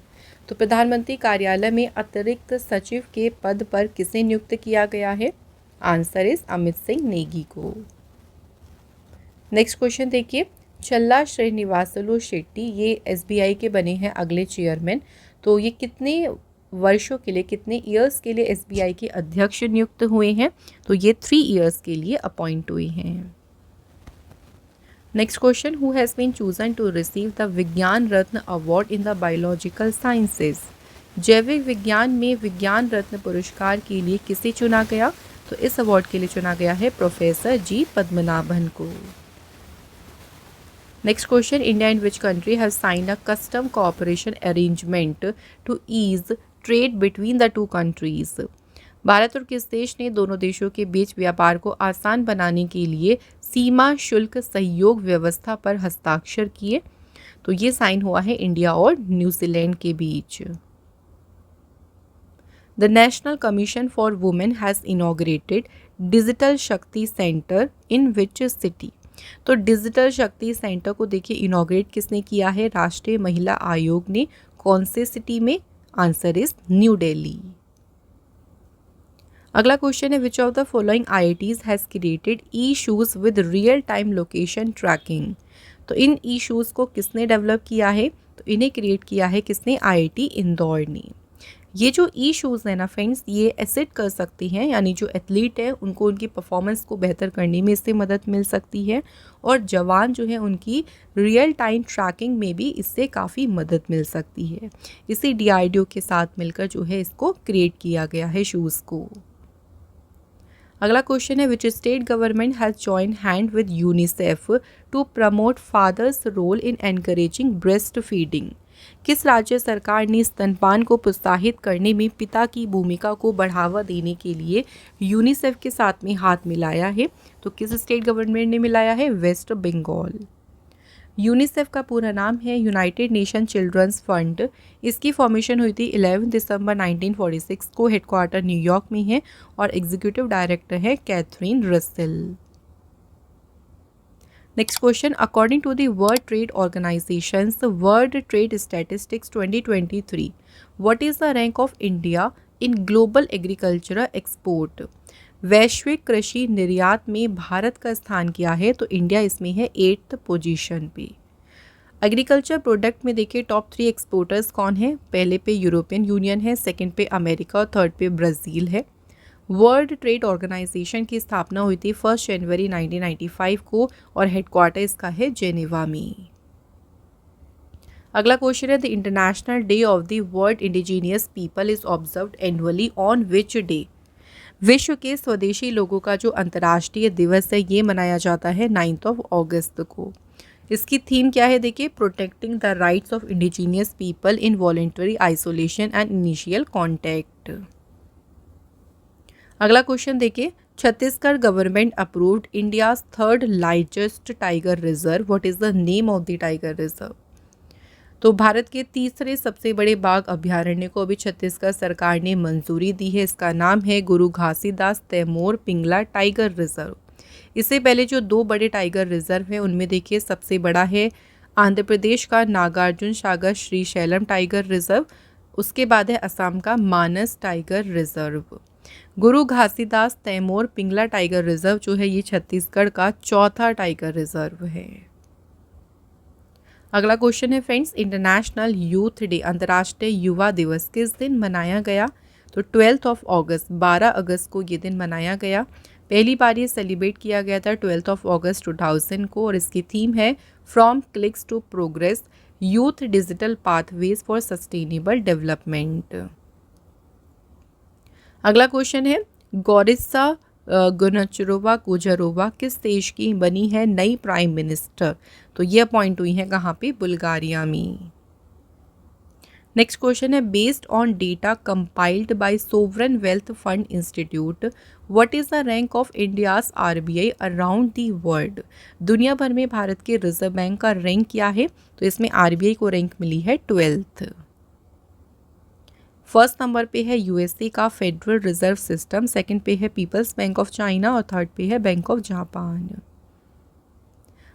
तो प्रधानमंत्री कार्यालय में अतिरिक्त सचिव के पद पर किसे नियुक्त किया गया है? आंसर इज अमित सिंह नेगी को। नेक्स्ट क्वेश्चन देखिए, चल्ला श्रीनिवासलु शेट्टी ये SBI के बने हैं अगले चेयरमैन। तो ये कितने वर्षों के लिए, कितने ईयर्स के लिए SBI के अध्यक्ष नियुक्त हुए हैं? तो ये 3 ईयर्स के लिए अपॉइंट हुए हैं। Next question, who has been chosen to receive the Vigyan Ratna award in the biological sciences. जैविक विज्ञान में विज्ञान रत्न पुरस्कार के लिए किसे चुना गया? तो इस अवार्ड के लिए चुना गया है प्रोफेसर G पद्मनाभन को। Next question, India and which country have signed a custom cooperation arrangement to ease trade between the 2 countries. Bharat और किस देश ने दोनों देशों के बीच व्यापार को आसान बनाने के लिए सीमा शुल्क सहयोग व्यवस्था पर हस्ताक्षर किए? तो ये साइन हुआ है इंडिया और न्यूजीलैंड के बीच। The national commission for women has inaugurated digital Shakti centre in which city. तो डिजिटल शक्ति सेंटर को देखिए इनॉग्रेट किसने किया है? राष्ट्रीय महिला आयोग ने। कौन से सिटी में? Answer is new Delhi. अगला क्वेश्चन है which of the following IITs has created E shoes with real time location tracking. तो इन ई शूज़ को किसने डेवलप किया है? तो इन्हें क्रिएट किया है किसने? IIT इंदौर ने। ये जो ई शूज़ है ना फ्रेंड्स, ये असिस्ट कर सकती हैं, यानी जो एथलीट है उनको उनकी परफॉर्मेंस को बेहतर करने में इससे मदद मिल सकती है, और जवान जो है उनकी रियल टाइम ट्रैकिंग में भी इससे काफ़ी मदद मिल सकती है। इसी DRDO के साथ मिलकर जो है इसको क्रिएट किया गया है शूज़ को। अगला क्वेश्चन है which state government has join hand with UNICEF to promote fathers role in encouraging breast feeding. किस राज्य सरकार ने स्तनपान को प्रोत्साहित करने में पिता की भूमिका को बढ़ावा देने के लिए यूनिसेफ के साथ में हाथ मिलाया है? तो किस स्टेट गवर्नमेंट ने मिलाया है? वेस्ट बंगाल। यूनिसेफ का पूरा नाम है यूनाइटेड नेशन चिल्ड्रंस फंड। इसकी फॉर्मेशन हुई थी 11 दिसंबर 1946 को। हेडक्वार्टर न्यूयॉर्क में है और एग्जीक्यूटिव डायरेक्टर है Catherine Russell. Next question, according to the world trade organisations world trade statistics 2023 what is the rank of India in global agricultural export. वैश्विक कृषि निर्यात में भारत का स्थान क्या है? तो इंडिया इसमें है 8th पोजीशन पे। एग्रीकल्चर प्रोडक्ट में देखिए टॉप 3 एक्सपोर्टर्स कौन है? पहले पे यूरोपियन यूनियन है, सेकंड पे अमेरिका और थर्ड पे ब्राज़ील है। वर्ल्ड ट्रेड ऑर्गेनाइजेशन की स्थापना हुई थी 1 जनवरी 1995 को और हेडक्वार्टर इसका है जेनेवा में। अगला क्वेश्चन है the international day of the world indigenous people is observed annually on which day. विश्व के स्वदेशी लोगों का जो अंतर्राष्ट्रीय दिवस है ये मनाया जाता है 9 अगस्त को। इसकी थीम क्या है? देखिए, protecting the rights of indigenous people in voluntary isolation and initial contact. अगला क्वेश्चन देखिए, Chhattisgarh government approved India's 3rd largest tiger reserve. What is the name of the tiger reserve. तो भारत के तीसरे सबसे बड़े बाघ अभ्यारण्य को अभी छत्तीसगढ़ सरकार ने मंजूरी दी है। इसका नाम है गुरु घासीदास तैमूर पिंगला टाइगर रिजर्व। इससे पहले जो 2 बड़े टाइगर रिजर्व हैं उनमें देखिए सबसे बड़ा है आंध्र प्रदेश का नागार्जुन सागर श्रीशैलम टाइगर रिजर्व, उसके बाद है असम का मानस टाइगर रिजर्व। गुरु घासीदास तैमूर पिंगला टाइगर रिजर्व जो है ये छत्तीसगढ़ का 4था टाइगर रिजर्व है। अगला क्वेश्चन है फ्रेंड्स, इंटरनेशनल यूथ डे अंतर्राष्ट्रीय युवा दिवस किस दिन मनाया गया? तो 12 अगस्त 12 अगस्त को ये दिन मनाया गया। पहली बार ये सेलिब्रेट किया गया था 12 अगस्त 2000 को और इसकी थीम है from clicks to progress youth digital pathways for sustainable development. अगला क्वेश्चन है गोरिसा गुनचरोवा गुजरोवा किस देश की बनी है नई प्राइम मिनिस्टर? तो ये अपॉइंट हुई है कहाँ पे? बुल्गारिया में। नेक्स्ट क्वेश्चन है based on data compiled bye sovereign wealth fund institute what is the rank of India's RBI around the world. दुनिया भर में भारत के रिजर्व बैंक का रैंक क्या है? तो इसमें RBI को रैंक मिली है 12th। फर्स्ट नंबर पे है USA का फेडरल रिजर्व सिस्टम, सेकंड पे है पीपल्स बैंक ऑफ चाइना और थर्ड पे है बैंक ऑफ जापान।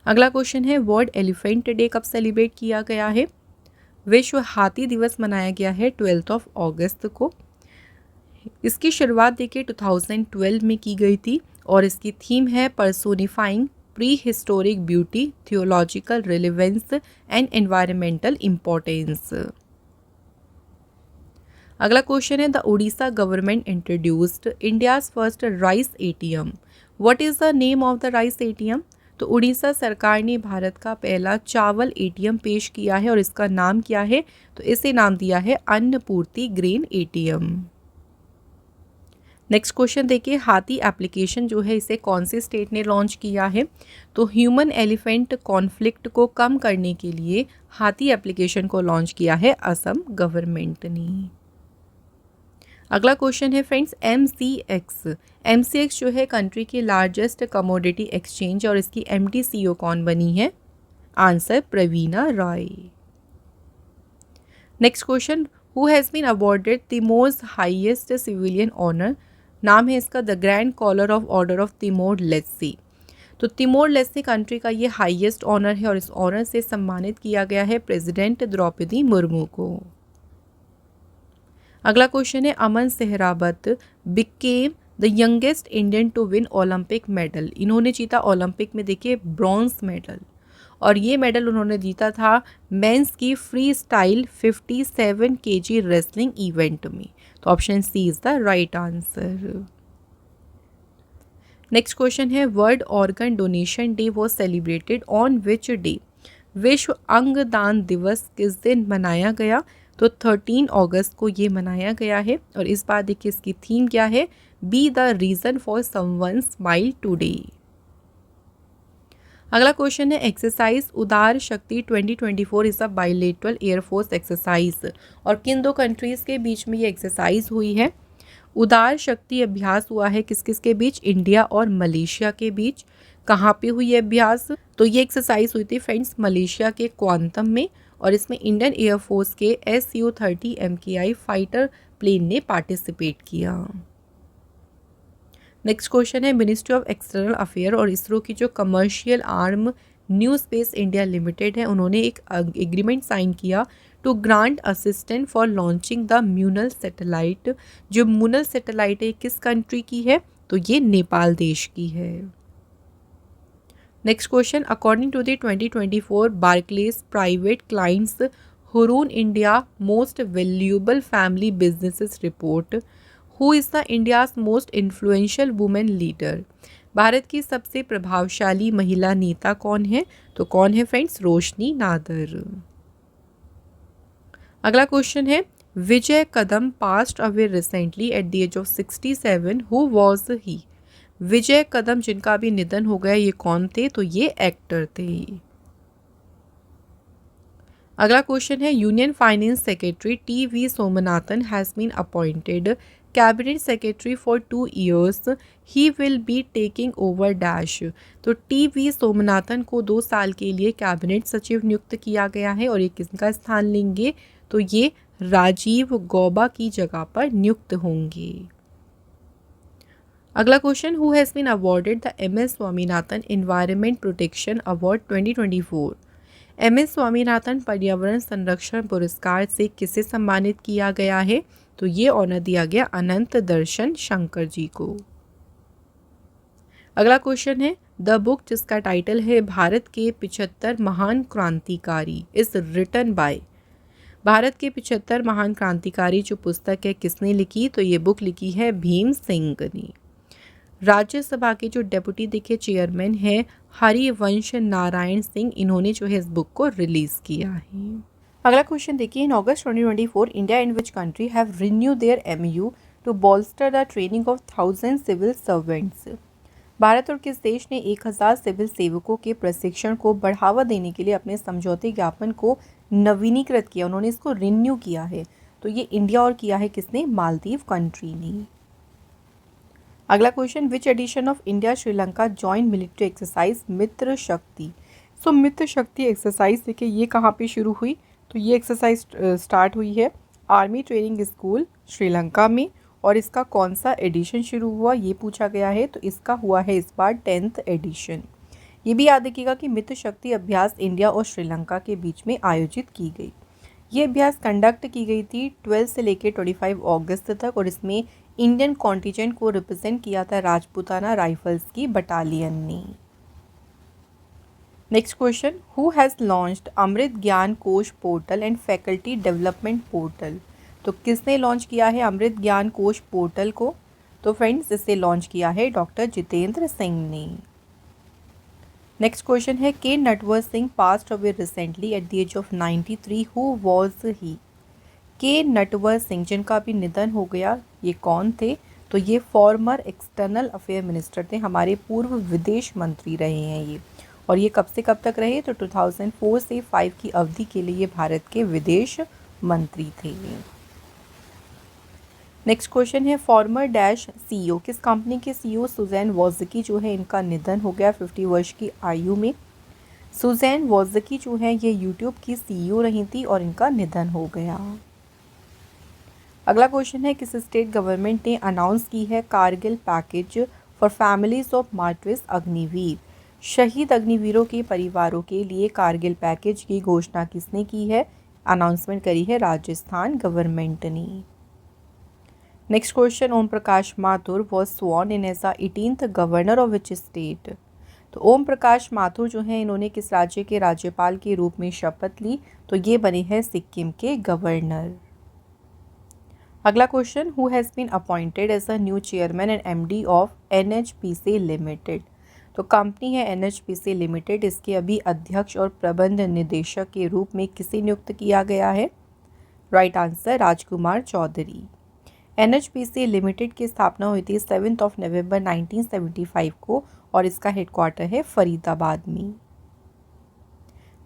अगला क्वेश्चन है वर्ल्ड एलिफेंट डे कब सेलिब्रेट किया गया है? विश्व हाथी दिवस मनाया गया है 12 अगस्त को। इसकी शुरुआत देखिए 2012 में की गई थी और इसकी थीम है personifying pre historic beauty theological relevance and environmental importance. अगला क्वेश्चन है the Orissa government introduced India's first rice ATM। What is the name of the rice ATM? तो उड़ीसा सरकार ने भारत का पहला चावल ATM पेश किया है और इसका नाम क्या है? तो इसे नाम दिया है Annapurti grain ATM। Next question देखिए, हाथी एप्लीकेशन जो है इसे कौन से स्टेट ने लॉन्च किया है? तो ह्यूमन एलिफेंट कॉन्फ्लिक्ट को कम करने के लिए हाथी एप्लीकेशन को लॉन्च किया है असम गवर्नमेंट ने। अगला क्वेश्चन है फ्रेंड्स MCX जो है कंट्री की लार्जेस्ट कमोडिटी एक्सचेंज और इसकी MD CEO कौन बनी है? Answer Praveena Roy. Next question, who has been awarded Timor's highest civilian honour. नाम है इसका the grand collar of order of Timor Leste. तो तिमोर लेस्सी कंट्री का ये हाईएस्ट ऑनर है और इस ऑनर से सम्मानित किया गया है प्रेसिडेंट द्रौपदी मुर्मू को। अगला क्वेश्चन है Aman Sehrawat became the youngest Indian to win Olympic medal. इन्होंने जीता ओलंपिक में देखिए ब्रॉन्ज मेडल, और ये मेडल उन्होंने जीता था मेंस की freestyle 57 KG wrestling event में। तो option C is the right answer. Next question है world organ donation day was celebrated on which day. विश्व अंगदान दिवस किस दिन मनाया गया? तो 13 अगस्त को ये मनाया गया है। और इस बार देखिए इसकी थीम क्या है, be the reason for someone smile today. अगला क्वेश्चन है एक्सरसाइज उदार शक्ति 2024 is a bilateral air force exercise. और किन दो कंट्रीज़ के बीच में ये एक्सरसाइज हुई है? उदार शक्ति अभ्यास हुआ है किस किस के बीच? इंडिया और मलेशिया के बीच। कहाँ पे हुई है अभ्यास? तो ये एक्सरसाइज हुई थी फ्रेंड्स मलेशिया के क्वांटम में, और इसमें इंडियन एयरफोर्स के Su-30 MKI फाइटर प्लेन ने पार्टिसिपेट किया। नेक्स्ट क्वेश्चन है मिनिस्ट्री ऑफ एक्सटर्नल अफेयर और इसरो की जो commercial arm New Space India limited है, उन्होंने एक एग्रीमेंट साइन किया to grant assistant for launching the Munal satellite. जो म्यूनल सैटेलाइट है किस कंट्री की है? तो ये नेपाल देश की है। Next question according to the 2024 Barclays private clients Hurun India most valuable family businesses report, who is the India's most influential women leader. Bharat की सबसे प्रभावशाली महिला नेता कौन है? तो कौन है फ्रेंड्स? रोशनी नादर। अगला क्वेश्चन है Vijay Kadam passed away recently at the age of 67, who was he. Vijay Kadam जिनका अभी निधन हो गया ये कौन थे? तो ये एक्टर थे। अगला क्वेश्चन है union finance secretary T V. Somanathan has been appointed cabinet secretary for 2 years, he will be taking over dash. तो टी.वी. सोमनाथन को 2 साल के लिए कैबिनेट सचिव नियुक्त किया गया है, और ये किसका स्थान लेंगे? तो ये राजीव गौबा की जगह पर नियुक्त होंगे। अगला question who has been awarded the M S. Swaminathan environment protection award 2024। M S. Swaminathan पर्यावरण संरक्षण पुरस्कार से किसे सम्मानित किया गया है? तो ये ऑनर दिया गया अनंत दर्शन शंकर जी को। अगला क्वेश्चन है द बुक जिसका टाइटल है भारत के 75 महान क्रांतिकारी इज रिटन बाय। भारत के 75 महान क्रांतिकारी जो पुस्तक है किसने लिखी? तो ये बुक लिखी है भीम सिंह ने। राज्यसभा के जो डेप्यूटी देखिए चेयरमैन है हरिवंश नारायण सिंह, इन्होंने जो है इस बुक को रिलीज किया है। अगला क्वेश्चन देखिए in August 2024 India and which country have renew their MOU to bolster the training of 1000 civil servants. Bharat और किस देश ने 1000 सिविल सेवकों के प्रशिक्षण को बढ़ावा देने के लिए अपने समझौते ज्ञापन को नवीनीकृत किया? उन्होंने इसको रिन्यू किया है। तो ये इंडिया और किया है किसने? मालदीव कंट्री ने। अगला question which edition of India Sri Lanka joint military exercise Mitra Shakti. So मित्र शक्ति एक्सरसाइज देखिए ये कहाँ पे शुरू हुई? तो ये एक्सरसाइज स्टार्ट हुई है आर्मी ट्रेनिंग स्कूल श्रीलंका में, और इसका कौन सा एडिशन शुरू हुआ ये पूछा गया है। तो इसका हुआ है इस बार 10th एडिशन। ये भी याद रखिएगा कि मित्र शक्ति अभ्यास इंडिया और श्रीलंका के बीच में आयोजित की गई। ये अभ्यास कंडक्ट की गई थी 12 से लेकर 25 अगस्त तक, और इसमें इंडियन कॉन्टिजेंट को रिप्रेजेंट किया था राजपूताना राइफल्स की बटालियन ने। Next question who has launched Amrit Gyan Kosh portal and faculty development portal. तो किसने लॉन्च किया है अमृत ज्ञान कोश पोर्टल को? तो फ्रेंड्स इसे लॉन्च किया है डॉक्टर जितेंद्र सिंह ने। नेक्स्ट क्वेश्चन है K Natwar Singh passed away recently at the age of 93, who was he. K Natwar Singh जिनका भी निधन हो गया ये कौन थे? तो ये फॉर्मर एक्सटर्नल अफेयर मिनिस्टर थे, हमारे पूर्व विदेश मंत्री रहे हैं ये। और ये कब से कब तक रहे? तो 2004 से 5 की अवधि के लिए ये भारत के विदेश मंत्री थे। नेक्स्ट क्वेश्चन है फॉर्मर डैश CEO किस कंपनी के CEO सुजैन वॉज़की जो है इनका निधन हो गया 50 वर्ष की आयु में। सुजैन वॉज़की जो है ये यूट्यूब की CEO रही थी और इनका निधन हो गया। अगला क्वेश्चन है किस स्टेट गवर्नमेंट ने अनाउंस की है Kargil package for families of martyrs Agniveer. शहीद अग्निवीरों के परिवारों के लिए कारगिल पैकेज की घोषणा किसने की है? अनाउंसमेंट करी है राजस्थान गवर्नमेंट ने। Next question, Om Prakash Mathur was sworn in as the 18th governor of which state. तो ओम प्रकाश माथुर जो हैं इन्होंने किस राज्य के राज्यपाल के रूप में शपथ ली, तो ये बने हैं सिक्किम के गवर्नर। अगला question, who has been appointed as a new chairman and MD of NHPC limited. तो कंपनी है NHPC लिमिटेड, इसके अभी अध्यक्ष और प्रबंध निदेशक के रूप में किसे नियुक्त किया गया है। राइट आंसर, राजकुमार चौधरी। NHPC लिमिटेड की स्थापना हुई थी 7 नवंबर 1975 को और इसका हेडक्वार्टर है फरीदाबाद में।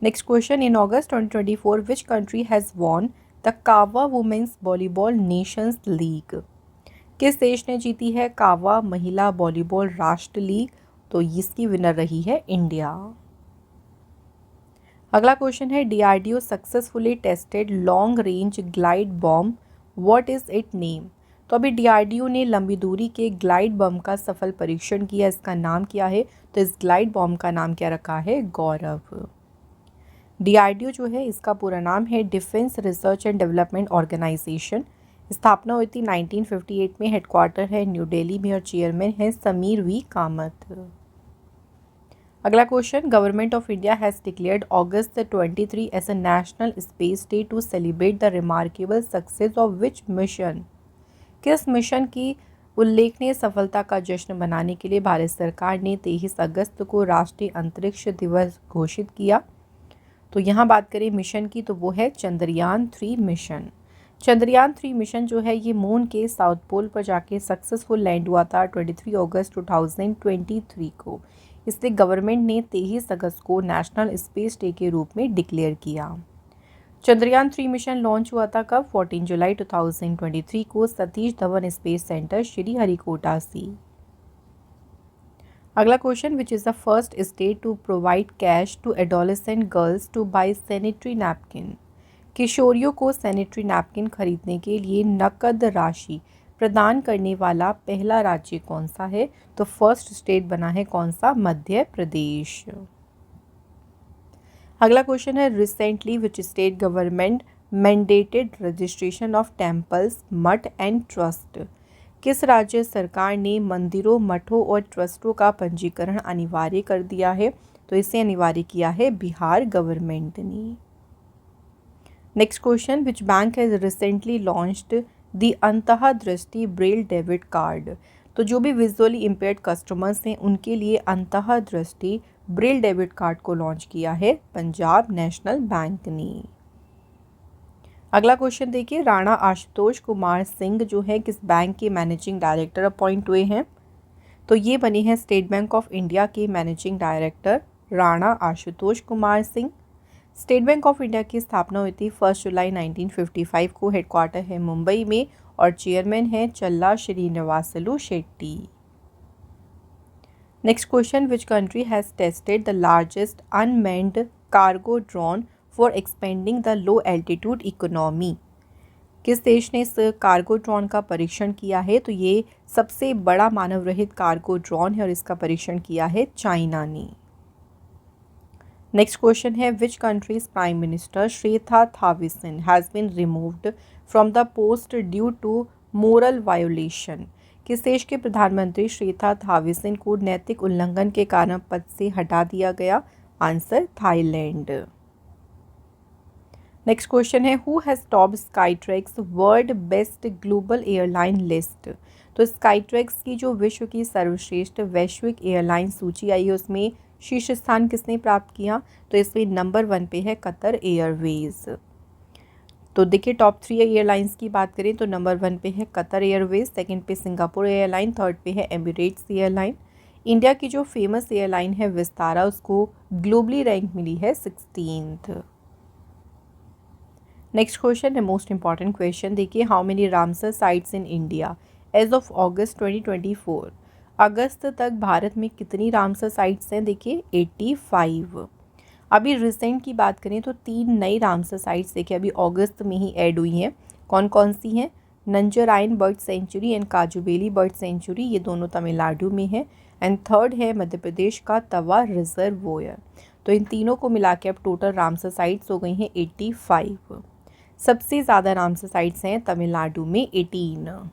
Next question, in August 2024 which country has won the कावा वुमेन्स वॉलीबॉल नेशंस लीग। किस देश ने जीती है कावा महिला वॉलीबॉल राष्ट्र लीग, तो इसकी विनर रही है इंडिया। अगला क्वेश्चन है, DRDO successfully tested long range glide bomb, what is it name. तो अभी DRDO ने लंबी दूरी के ग्लाइड बम का सफल परीक्षण किया, इसका नाम क्या है, तो इस ग्लाइड बॉम्ब का नाम क्या रखा है, गौरव। DRDO जो है इसका पूरा नाम है defence research and development organisation. स्थापना हुई थी 1958 में, हेडक्वार्टर है न्यू दिल्ली में और चेयरमैन है समीर वी कामत। अगला question, government of India has declared August 23 as a national space day to celebrate the remarkable success of which mission. किस मिशन की उल्लेखनीय सफलता का जश्न मनाने के लिए भारत सरकार ने 23 अगस्त को राष्ट्रीय अंतरिक्ष दिवस घोषित किया। तो यहाँ बात करें मिशन की, तो वो है चंद्रयान 3 मिशन। चंद्रयान 3 मिशन जो है ये मून के साउथ पोल पर जाके सक्सेसफुल लैंड हुआ था 23 अगस्त 2023 को। इसलिए गवर्नमेंट ने 23 अगस्त को नेशनल स्पेस डे के रूप में डिक्लेयर किया। चंद्रयान 3 मिशन लॉन्च हुआ था कब, 14 जुलाई 2023 को सतीश धवन स्पेस सेंटर श्रीहरिकोटा से। अगला question, which is the first state to provide cash to adolescent girls to buy sanitary napkin. किशोरियों को सैनिटरी नैपकिन खरीदने के लिए नकद राशि प्रदान करने वाला पहला राज्य कौन सा है, तो फर्स्ट स्टेट बना है कौन सा, मध्य प्रदेश। अगला क्वेश्चन है, recently which state government mandated registration of temples मठ एंड ट्रस्ट। किस राज्य सरकार ने मंदिरों मठों और ट्रस्टों का पंजीकरण अनिवार्य कर दिया है, तो इसे अनिवार्य किया है बिहार गवर्नमेंट ने। Next question, which bank has recently launched the Antardrishti braille debit card. तो जो भी विजुअली इम्पेयर्ड कस्टमर्स हैं उनके लिए अंतःदृष्टि ब्रेल डेबिट कार्ड को लॉन्च किया है पंजाब नेशनल बैंक ने। अगला क्वेश्चन देखिए, राणा आशुतोष कुमार सिंह जो है किस बैंक के मैनेजिंग डायरेक्टर अपॉइंट हुए हैं, तो ये बने हैं स्टेट बैंक ऑफ इंडिया के managing director Rana Ashutosh Kumar Singh. State bank of India की स्थापना हुई थी 1 जुलाई 1955 को, हेडक्वार्टर है मुंबई में और चेयरमैन है चल्ला Srinivasulu Shetty. Next question, which country has tested the largest unmanned cargo drone for expanding the low altitude economy. किस देश ने इस कार्गो ड्रोन का परीक्षण किया है, तो ये सबसे बड़ा मानव रहित कार्गो ड्रोन है और इसका परीक्षण किया है चाइना ने। नेक्स्ट क्वेश्चन है, which country's prime minister Srettha Thavisin has been removed from the post due to moral violation. किस देश के प्रधानमंत्री श्रीथा थाविसन को नैतिक उल्लंघन के कारण पद से हटा दिया गया, आंसर थाईलैंड। नेक्स्ट क्वेश्चन है, who has top Skytrax world best global airline list. तो स्काईट्रैक्स की जो विश्व की सर्वश्रेष्ठ वैश्विक एयरलाइन सूची आई है उसमें शीर्ष स्थान किसने प्राप्त किया, तो इसमें नंबर 1 पे है कतर एयरवेज। तो देखिए टॉप 3 एयरलाइंस की बात करें तो नंबर 1 पे है कतर एयरवेज, सेकंड पे सिंगापुर एयरलाइन, थर्ड पे है एमिरेट्स एयरलाइन। इंडिया की जो फेमस एयरलाइन है विस्तारा, उसको ग्लोबली रैंक मिली है 16th। नेक्स्ट क्वेश्चन है मोस्ट इंपॉर्टेंट क्वेश्चन, देखिए how many Ramsar sites in India as of August 2024। अगस्त तक भारत में कितनी रामसर साइट्स हैं, देखिए 85। अभी रिसेंट की बात करें तो 3 नई रामसर साइट्स देखिए अभी अगस्त में ही ऐड हुई हैं। कौन कौन सी हैं, Nanjarayan bird sanctuary and Kazhuveli bird sanctuary, ये दोनों तमिलनाडु में है। एंड थर्ड है मध्य प्रदेश का तवा रिजर्वोयर। तो इन तीनों को मिला के अब टोटल रामसर साइट्स हो गई हैं 85। सबसे ज़्यादा रामसर साइट्स हैं तमिलनाडु में 18।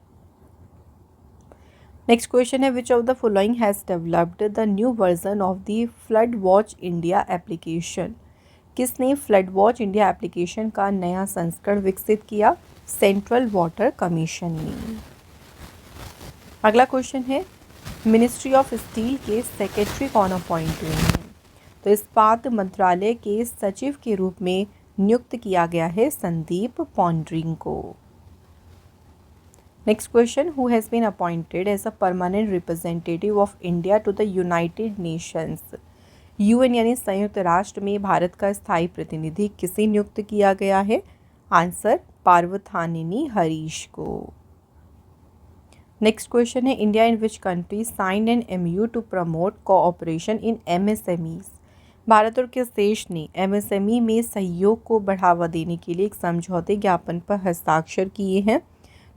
नेक्स्ट क्वेश्चन है which of the following has developed the new version of the flood watch India application. किसने फ्लड वॉच इंडिया एप्लीकेशन का नया संस्करण विकसित किया? सेंट्रल वाटर कमीशन ने। अगला क्वेश्चन है मिनिस्ट्री ऑफ स्टील के सेक्रेटरी कौन अपॉइंट हुए हैं? तो इस्पात मंत्रालय के सचिव के रूप में नियुक्त किया गया है संदीप पॉन्ड्रिंग को। Next question who has been appointed as a permanent representative of India to the united nations. UN यानी संयुक्त राष्ट्र में भारत का स्थायी प्रतिनिधि किसे नियुक्त किया गया है? आंसर पार्वथानिनी हरीश को। नेक्स्ट क्वेश्चन है India in which country signed an M U to promote cooperation in MSMEs. Bharat और किस देश ने एमएसएमई में सहयोग को बढ़ावा देने के लिए एक समझौते ज्ञापन पर हस्ताक्षर किए हैं?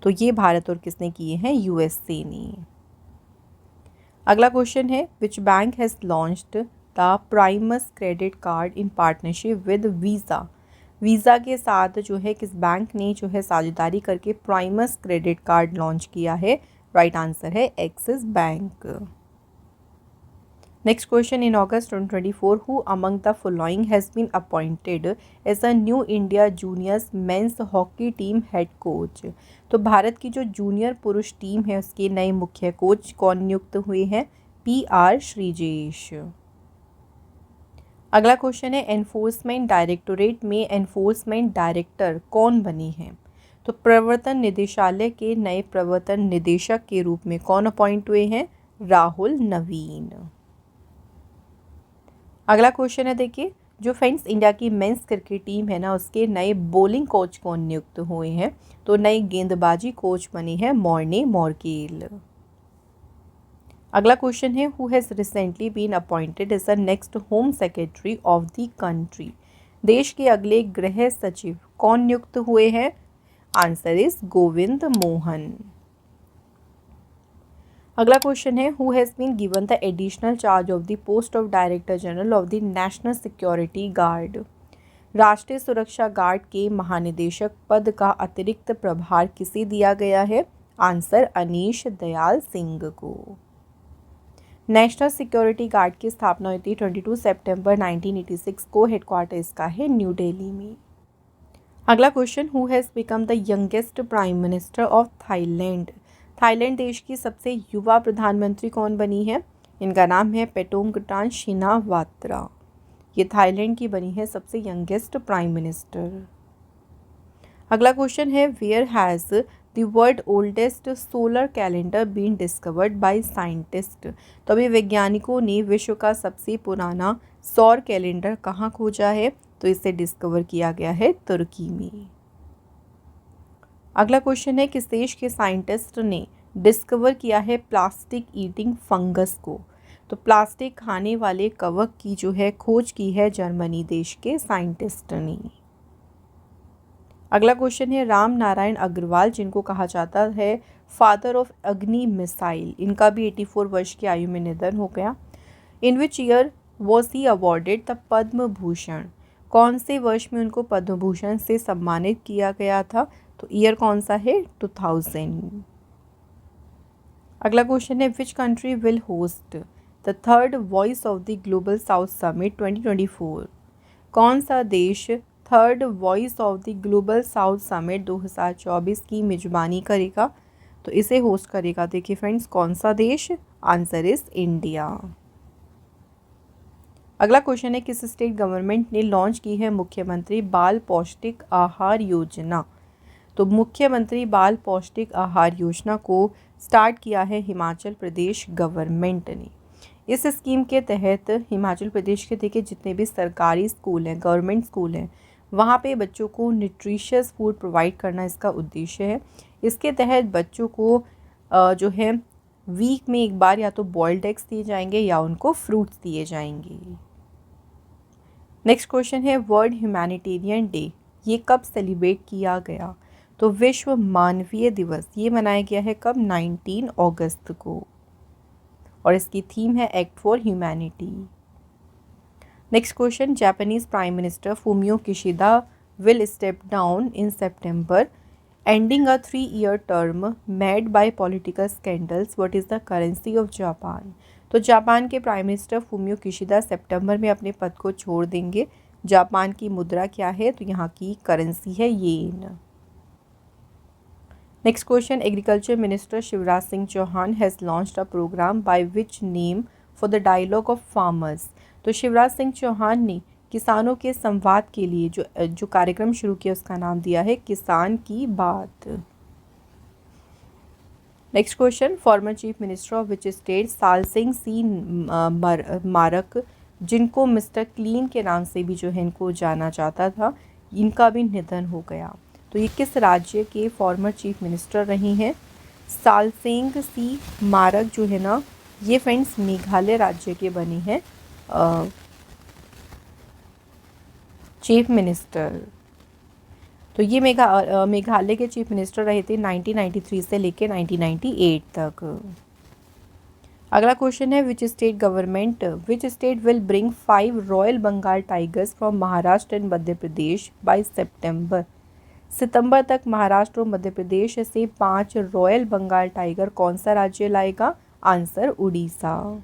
तो ये भारत और किसने किए हैं? यूएसए ने। अगला क्वेश्चन है which bank has launched the Primus credit card in partnership with visa. Visa के साथ जो है किस बैंक ने जो है साझेदारी करके प्राइमस क्रेडिट कार्ड लॉन्च किया है? राइट आंसर है Axis bank. Next question in August 2024 who among the following has been appointed as a new India juniors men's hockey team head coach. तो भारत की जो जूनियर पुरुष टीम है उसके नए मुख्य कोच कौन नियुक्त हुए हैं? PR श्रीजेश। अगला क्वेश्चन है एनफोर्समेंट डायरेक्टोरेट में एनफोर्समेंट डायरेक्टर कौन बने हैं? तो प्रवर्तन निदेशालय के नए प्रवर्तन निदेशक के रूप में कौन अपॉइंट हुए हैं? राहुल नवीन। अगला क्वेश्चन है देखिए जो फ्रेंड्स इंडिया की मेंस क्रिकेट टीम है ना उसके नए बॉलिंग कोच कौन नियुक्त हुए हैं? तो नए गेंदबाजी कोच बने हैं मॉर्ने मॉर्केल। अगला क्वेश्चन है who has recently been appointed as the next home secretary of the country. देश के अगले गृह सचिव कौन नियुक्त हुए हैं? Answer is Govind Mohan. अगला क्वेश्चन है who has been given the additional charge of the post of director general of the national security guard. राष्ट्रीय सुरक्षा गार्ड के महानिदेशक पद का अतिरिक्त प्रभार किसे दिया गया है? आंसर अनीश दयाल सिंह को। नेशनल सिक्योरिटी गार्ड की स्थापना हुई थी 22 सितंबर 1986 को। हेडक्वार्टर इसका है न्यू दिल्ली में। अगला question who has become the youngest prime minister of Thailand. Thailand देश की सबसे युवा प्रधानमंत्री कौन बनी है? इनका नाम है पेटोंगटान शिनावात्रा। ये थाईलैंड की बनी है सबसे यंगेस्ट प्राइम मिनिस्टर। अगला क्वेश्चन है where has the world oldest solar calendar been discovered by scientist. तो अभी वैज्ञानिकों ने विश्व का सबसे पुराना सौर कैलेंडर कहाँ खोजा है? तो इसे डिस्कवर किया गया है तुर्की में। अगला क्वेश्चन है किस देश के साइंटिस्ट ने डिस्कवर किया है प्लास्टिक ईटिंग फंगस को? तो प्लास्टिक खाने वाले कवक की जो है खोज की है जर्मनी देश के साइंटिस्ट ने। अगला क्वेश्चन है राम नारायण अग्रवाल जिनको कहा जाता है फादर ऑफ अग्नि मिसाइल, इनका भी 84 वर्ष की आयु में निधन हो गया। In which year was he awarded the Padma Bhushan. कौन से वर्ष में उनको पद्म भूषण से सम्मानित किया गया था? तो ईयर कौन सा है? 2000। अगला क्वेश्चन है which country will host the third voice of the global south summit 2024। कौन सा देश third voice of the global south summit 2024 की मेजबानी करेगा? तो इसे होस्ट करेगा देखिए फ्रेंड्स कौन सा देश? Answer is India. अगला क्वेश्चन है किस स्टेट गवर्नमेंट ने लॉन्च की है मुख्यमंत्री बाल पौष्टिक आहार योजना? तो मुख्यमंत्री बाल पौष्टिक आहार योजना को स्टार्ट किया है हिमाचल प्रदेश गवर्नमेंट ने। इस स्कीम के तहत हिमाचल प्रदेश के देखिए जितने भी सरकारी स्कूल हैं, गवर्नमेंट स्कूल हैं, वहाँ पे बच्चों को न्यूट्रिशियस फूड प्रोवाइड करना इसका उद्देश्य है। इसके तहत बच्चों को जो है वीक में एक बार या तो बॉइल्ड एग्स दिए जाएंगे या उनको फ्रूट्स दिए जाएंगे। नेक्स्ट क्वेश्चन है वर्ल्ड ह्यूमैनिटेरियन डे ये कब सेलिब्रेट किया गया? तो विश्व मानवीय दिवस ये मनाया गया है कब? 19 अगस्त को, और इसकी थीम है act for humanity. Next question Japanese prime minister Fumio Kishida will step down in September Ending a 3-year term made by political scandals, what is the currency of Japan? तो जापान के prime minister Fumio Kishida सितंबर में अपने पद को छोड़ देंगे। Japan की मुद्रा क्या है? तो यहाँ की करेंसी है yen. Next question, agriculture minister Shivraj Singh Chouhan has launched a programme by which name for the dialogue of farmers. तो शिवराज सिंह चौहान ने किसानों के संवाद के लिए जो कार्यक्रम शुरू किया उसका नाम दिया है किसान की बात। Next question, former chief minister of which state साल सिंह सी मारक, जिनको मिस्टर क्लीन के नाम से भी जो है इनको जाना जाता था, इनका भी निधन हो गया। तो ये किस राज्य के फॉर्मर चीफ मिनिस्टर रही हैं? सालसेंग सी मारक जो है ना, ये फ्रेंड्स मेघालय राज्य के बनी हैं चीफ मिनिस्टर। तो ये मेघालय के चीफ मिनिस्टर रहे थे 1993 से लेकर 1998 तक। अगला क्वेश्चन है, which state will bring 5 royal Bengal tigers from Maharashtra and Madhya Pradesh by सितंबर तक महाराष्ट्र और मध्य प्रदेश से 5 रॉयल बंगाल टाइगर कौन सा राज्य लाएगा? आंसर उड़ीसा।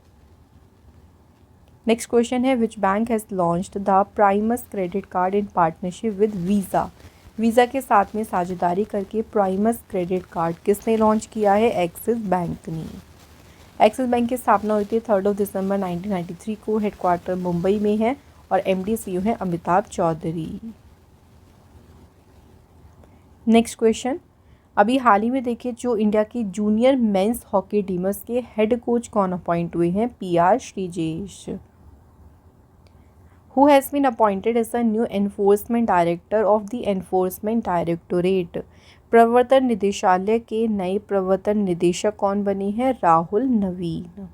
नेक्स्ट क्वेश्चन है, which bank has launched the Primus credit card in partnership with visa. Visa के साथ में साझेदारी करके प्राइमस क्रेडिट कार्ड किसने लॉन्च किया है? एक्सिस बैंक ने। एक्सिस बैंक की स्थापना हुई थी 3 दिसंबर 1993 को। हेडक्वार्टर मुंबई में है और MD CEO हैं अमिताभ चौधरी। नेक्स्ट क्वेश्चन, अभी हाल ही में देखिए जो इंडिया की जूनियर मेंस हॉकी टीमर्स के हेड कोच कौन अपॉइंट हुए हैं? PR Sreejesh. Who has been appointed as the new enforcement director of the enforcement directorate? प्रवर्तन निदेशालय के नए प्रवर्तन निदेशक कौन बने हैं? राहुल नवीन।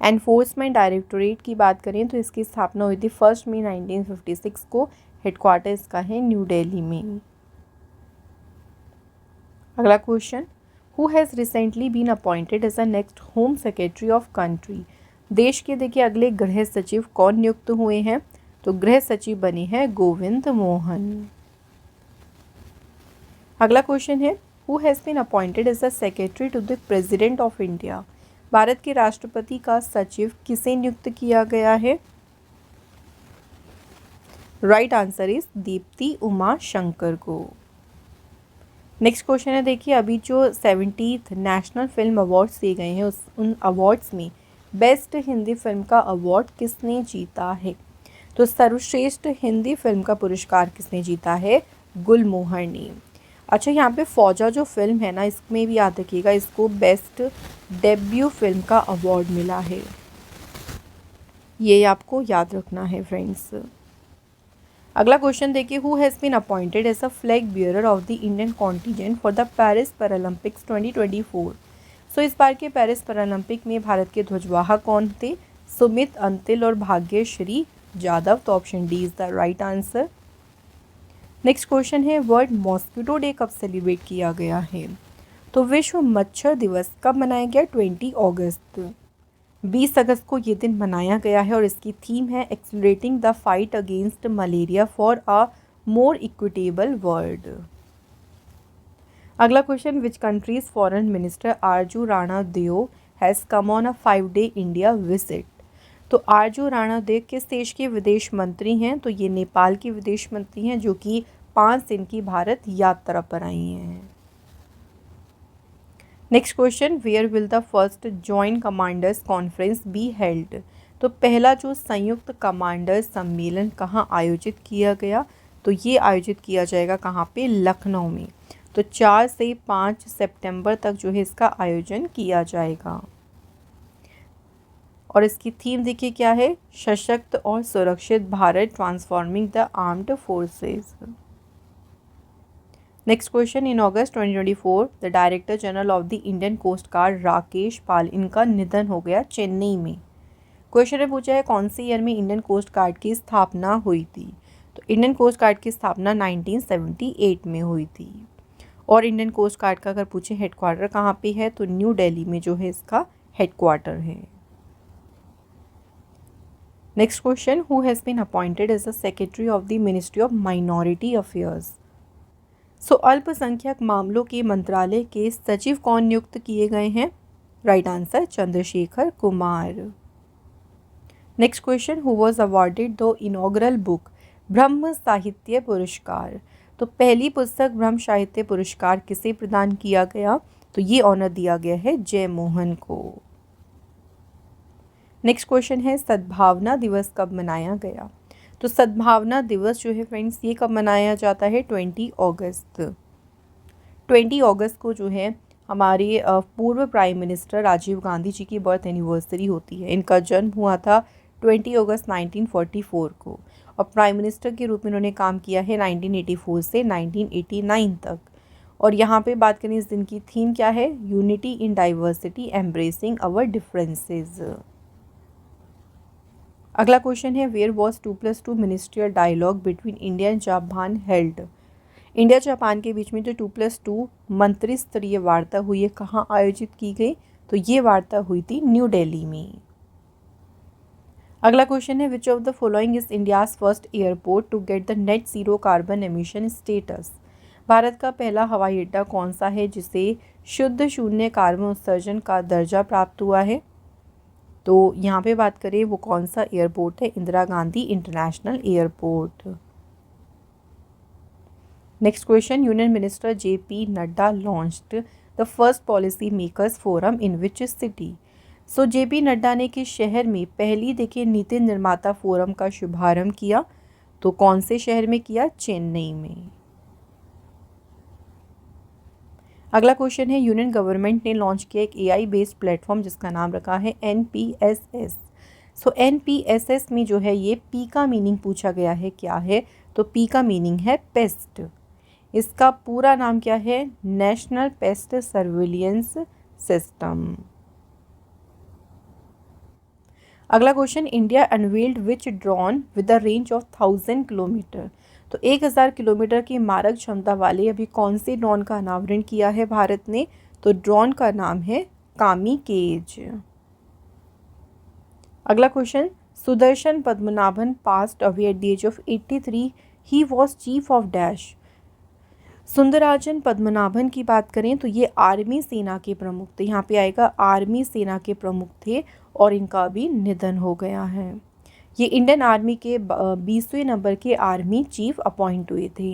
एनफोर्समेंट डायरेक्टोरेट की बात करें तो इसकी स्थापना हुई थी 1 मई 1956 को। हेडक्वार्टर इसका है न्यू दिल्ली में। अगला question, who has recently been appointed as the next home secretary of country. देश के देखिए अगले गृह सचिव कौन नियुक्त हुए हैं? तो गृह सचिव बने हैं गोविंद मोहन। अगला क्वेश्चन है, who has been appointed as the secretary to the president of India. Bharat के राष्ट्रपति का सचिव किसे नियुक्त किया गया है? Right answer is Deepti Uma Shankar को। नेक्स्ट क्वेश्चन है, देखिए अभी जो 70th नेशनल फिल्म अवार्ड्स दिए गए हैं उन अवार्ड्स में बेस्ट हिंदी फिल्म का अवार्ड किसने जीता है? तो सर्वश्रेष्ठ हिंदी फिल्म का पुरस्कार किसने जीता है? गुलमोहर ने। अच्छा, यहाँ पे फौजा जो फिल्म है ना, इसमें भी याद रखिएगा इसको बेस्ट डेब्यू फिल्म का अवार्ड मिला है, ये आपको याद रखना है फ्रेंड्स। अगला क्वेश्चन देखिए, who has been appointed as a flag bearer of the Indian contingent for the Paris Paralympics 2024। So इस बार के पेरिस पैरालंपिक में भारत के ध्वजवाहक कौन थे? सुमित अंतिल और भाग्यश्री जाधव। तो option D is the right answer. Next question है, वर्ल्ड मॉस्किटो डे कब सेलिब्रेट किया गया है? तो विश्व मच्छर दिवस कब मनाया गया? 20 अगस्त। 20 अगस्त को ये दिन मनाया गया है और इसकी थीम है accelerating the fight against malaria for a more equitable world. अगला question, which country's foreign minister Arzu Rana Deuba has come on a 5-day India visit. तो आरजू राणा देव किस देश के विदेश मंत्री हैं? तो ये नेपाल के विदेश मंत्री हैं जो कि 5 दिन की भारत यात्रा पर आई हैं। Next question, where will the first joint commanders conference be held. तो पहला जो संयुक्त कमांडर सम्मेलन कहाँ आयोजित किया गया? तो ये आयोजित किया जाएगा कहाँ पे? लखनऊ में। तो 4 से 5 सितंबर तक जो है इसका आयोजन किया जाएगा और इसकी थीम देखिए क्या है? सशक्त और सुरक्षित Bharat, transforming the armed forces. Next question, in August 2024 the director general of the Indian coast guard Rakesh Pal, इनका निधन हो गया चेन्नई में। क्वेश्चन ने पूछा है कौन से ईयर में इंडियन कोस्ट गार्ड की स्थापना हुई थी? तो इंडियन कोस्ट गार्ड की स्थापना 1978 में हुई थी और इंडियन कोस्ट गार्ड का अगर पूछे हेडक्वार्टर कहाँ पे है तो न्यू दिल्ली में जो है इसका हेडक्वार्टर है। Next question, who has been appointed as the secretary of the ministry of minority affairs. So अल्पसंख्यक मामलों के मंत्रालय के सचिव कौन नियुक्त किए गए हैं? Right answer Chandrashekhar Kumar. Next question, who was awarded the inaugural book ब्रह्म साहित्य पुरस्कार? तो पहली पुस्तक ब्रह्म साहित्य पुरस्कार किसे प्रदान किया गया? तो ये ऑनर दिया गया है जयमोहन को। नेक्स्ट क्वेश्चन है, सद्भावना दिवस कब मनाया गया? तो सद्भावना दिवस जो है फ्रेंड्स, ये कब मनाया जाता है? 20 अगस्त। 20 अगस्त को जो है हमारे पूर्व प्राइम मिनिस्टर राजीव गांधी जी की बर्थ एनिवर्सरी होती है। इनका जन्म हुआ था 20 अगस्त 1944 को और प्राइम मिनिस्टर के रूप में इन्होंने काम किया है 1984 से 1989 तक। और यहाँ पे बात करें इस दिन की थीम क्या है? Unity in diversity embracing our differences. अगला क्वेश्चन है, where was 2+2 ministerial dialogue between India and Japan held? India Japan के बीच में जो 2+2 मंत्री स्तरीय वार्ता हुई है, कहाँ आयोजित की गई? तो ये वार्ता हुई थी न्यू दिल्ली में। अगला क्वेश्चन है, which of the following is India's first airport to get the net zero carbon emission status? भारत का पहला हवाई अड्डा कौन सा है जिसे शुद्ध शून्य कार्बन उत्सर्जन का दर्जा प्राप्त हुआ है? तो यहाँ पे बात करें वो कौन सा एयरपोर्ट है? Indira Gandhi international airport. Next question, union minister JP Nadda launched the first policy makers forum in which city? So JP Nadda ने किस शहर में पहली देखिए नीति निर्माता फोरम का शुभारंभ किया? तो कौन से शहर में किया? चेन्नई में। अगला क्वेश्चन है, यूनियन गवर्नमेंट ने लॉन्च किया एक AI बेस्ड प्लेटफॉर्म जिसका नाम रखा है NPSS। सो NPSS में जो है ये P का मीनिंग पूछा गया है, क्या है? तो P का मीनिंग है पेस्ट। इसका पूरा नाम क्या है? National pest surveillance system. अगला question, India unveiled which drone with the range of 1000 kilometre? तो 1000 किलोमीटर की मारक क्षमता वाले अभी कौन से ड्रोन का अनावरण किया है भारत ने? तो ड्रोन का नाम है कामिकेज। अगला question, Sudarshan Padmanabhan passed away at the age of 83, he was chief of dash? Sundararajan Padmanabhan की बात करें तो ये आर्मी सेना के प्रमुख थे। यहाँ पे आएगा आर्मी सेना के प्रमुख थे और इनका भी निधन हो गया है। ये इंडियन आर्मी के 20वें नंबर के आर्मी चीफ अपॉइंट हुए थे।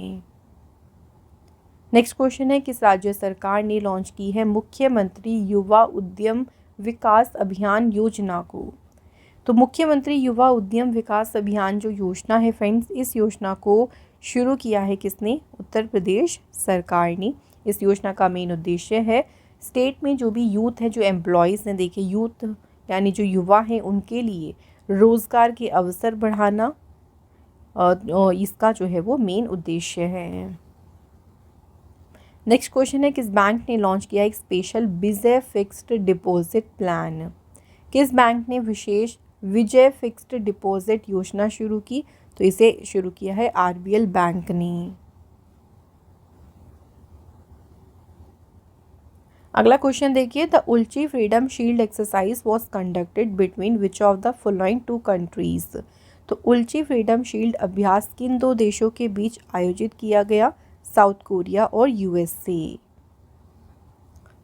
नेक्स्ट क्वेश्चन है, किस राज्य सरकार ने लॉन्च की है मुख्यमंत्री युवा उद्यम विकास अभियान योजना को? तो मुख्यमंत्री युवा उद्यम विकास अभियान जो योजना है फ्रेंड्स, इस योजना को शुरू किया है किसने? उत्तर प्रदेश सरकार ने। इस योजना का मेन उद्देश्य है स्टेट में जो भी यूथ है, जो एम्प्लॉयज़ हैं, देखिए यूथ यानी जो युवा हैं, उनके लिए रोज़गार के अवसर बढ़ाना इसका जो है वो मेन उद्देश्य है। नेक्स्ट क्वेश्चन है, किस बैंक ने लॉन्च किया एक स्पेशल विजय फिक्स्ड डिपॉजिट प्लान? किस बैंक ने विशेष विजय फिक्स्ड डिपॉजिट योजना शुरू की? तो इसे शुरू किया है RBL बैंक ने। अगला क्वेश्चन देखिए, the Ulchi freedom shield exercise was conducted between which of the following 2 countries? तो उल्ची फ्रीडम शील्ड अभ्यास किन 2 देशों के बीच आयोजित किया गया? साउथ कोरिया और USA।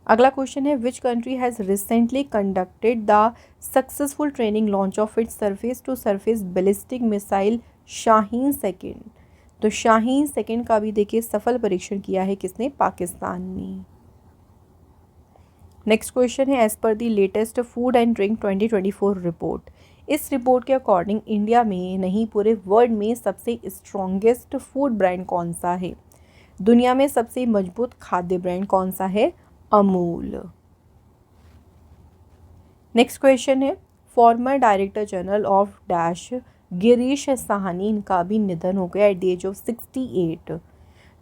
अगला क्वेश्चन है, which country has recently conducted the successful training launch of its surface to surface ballistic missile Shaheen second? तो शाहीन सेकंड का भी देखिए सफल परीक्षण किया है किसने? पाकिस्तान ने। नेक्स्ट क्वेश्चन है, as per the latest food and drink 2024 report, इस रिपोर्ट के अकॉर्डिंग इंडिया में नहीं पूरे वर्ल्ड में सबसे स्ट्रॉन्गेस्ट फूड ब्रांड कौन सा है? दुनिया में सबसे मजबूत खाद्य ब्रांड कौन सा है? अमूल। नेक्स्ट क्वेश्चन है, farmer director general of dash Girish Sahni, इनका भी निधन हो गया एट द एज ऑफ 68।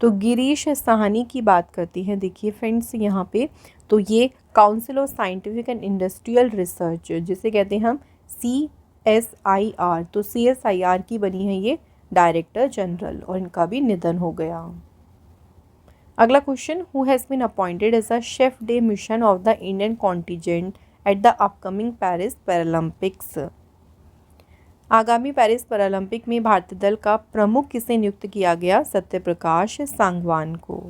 तो गिरीश साहनी की बात करते हैं, देखिए फ्रेंड्स यहाँ पे, तो ये council of scientific and industrial research जिसे कहते हैं हम CSIR, तो CSIR की बनी है ये डायरेक्टर जनरल और इनका भी निधन हो गया। अगला question, who has been appointed as a chef de mission of the Indian contingent at the upcoming Paris Paralympics? आगामी पेरिस पैरालंपिक में भारतीय दल का प्रमुख किसे नियुक्त किया गया? सत्यप्रकाश सांगवान को।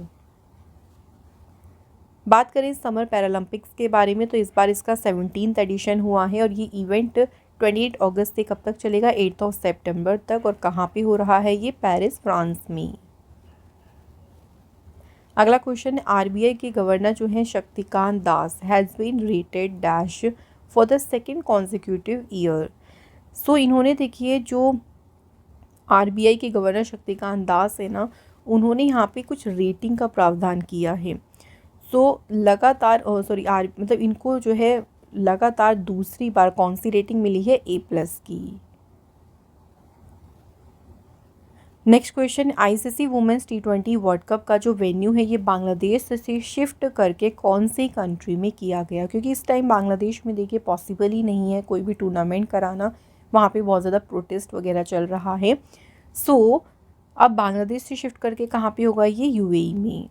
बात करें समर पैरालंपिक्स के बारे में तो इस बार इसका 17th एडिशन हुआ है और ये इवेंट 28 अगस्त से कब तक चलेगा? 8 सितंबर तक। और कहाँ पे हो रहा है ये? पेरिस, फ्रांस में। अगला क्वेश्चन, आरबीआई के गवर्नर जो हैं Shaktikanta Das has been rated dash for the second consecutive year. So इन्होंने देखिए जो आरबीआई के गवर्नर शक्तिकांत दास है ना, उन्होंने यहाँ पे कुछ रेटिंग का प्रावधान किया है। सो लगातार मतलब इनको जो है लगातार दूसरी बार कौन सी रेटिंग मिली है? A+ की। Next question, ICC women's T20 world cup का जो वेन्यू है ये बांग्लादेश से शिफ्ट करके कौन सी कंट्री में किया गया? क्योंकि इस टाइम बांग्लादेश में देखिए पॉसिबल ही नहीं है कोई भी टूर्नामेंट कराना, वहाँ पे बहुत ज़्यादा प्रोटेस्ट वगैरह चल रहा है। सो अब बांग्लादेश से शिफ्ट करके कहाँ पे होगा? ये UAE में।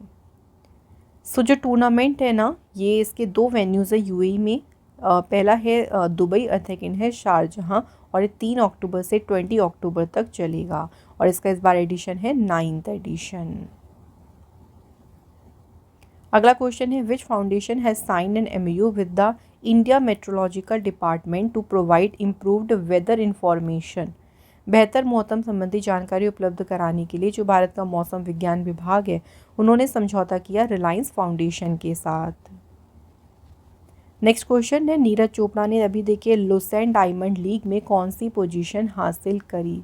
सो जो टूर्नामेंट है ना, ये इसके 2 वेन्यूज़ है UAE में। पहला है दुबई और सेकेंड है शारजहाँ और ये 3 अक्टूबर से 20 अक्टूबर तक चलेगा और इसका इस बार एडिशन है 9th एडिशन। अगला क्वेश्चन है, which foundation has signed an MOU with the India meteorological department to provide improved weather information. बेहतर मौसम संबंधी जानकारी उपलब्ध कराने के लिए जो भारत का मौसम विज्ञान विभाग है उन्होंने समझौता किया रिलायंस फाउंडेशन के साथ। नेक्स्ट क्वेश्चन है, नीरज चोपड़ा ने अभी देखिए लुसेंट डायमंड लीग में कौन सी पोजीशन हासिल करी?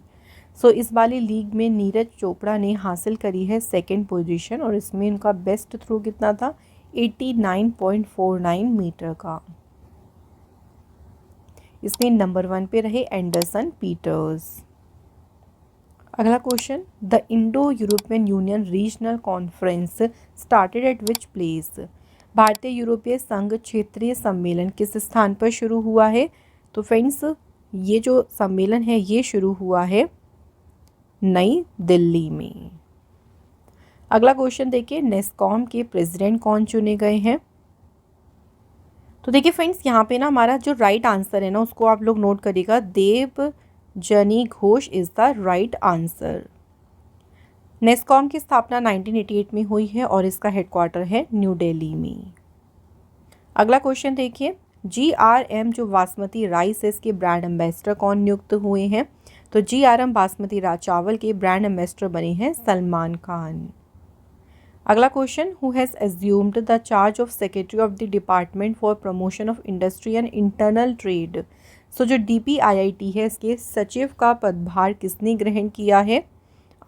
सो इस वाली लीग में नीरज चोपड़ा ने हासिल करी है 2nd पोजीशन और इसमें उनका बेस्ट थ्रो कितना था? 89.49 मीटर का। इसमें नंबर 1 पे रहे एंडरसन पीटर्स। अगला question, the Indo European union regional conference started at which place? भारतीय यूरोपीय संघ क्षेत्रीय सम्मेलन किस स्थान पर शुरू हुआ है? तो फ्रेंड्स ये जो सम्मेलन है ये शुरू हुआ है नई दिल्ली में। अगला क्वेश्चन देखिए, नेस्कॉम के प्रेसिडेंट कौन चुने गए हैं? तो देखिए फ्रेंड्स यहाँ पे ना हमारा जो राइट आंसर है ना उसको आप लोग नोट करिएगा, Debjani Ghosh is the right answer. NASSCOM की स्थापना 1988 में हुई है और इसका हेडक्वार्टर है न्यू दिल्ली में। अगला क्वेश्चन देखिए, GRM जो बासमती राइस है इसके ब्रांड एम्बेसडर कौन नियुक्त हुए हैं? तो GRM बासमती चावल के ब्रांड एम्बेसडर बने हैं सलमान खान। अगला question, who has assumed the charge of secretary of the department for promotion of industry and internal trade? So जो DPIIT है इसके सचिव का पदभार किसने ग्रहण किया है?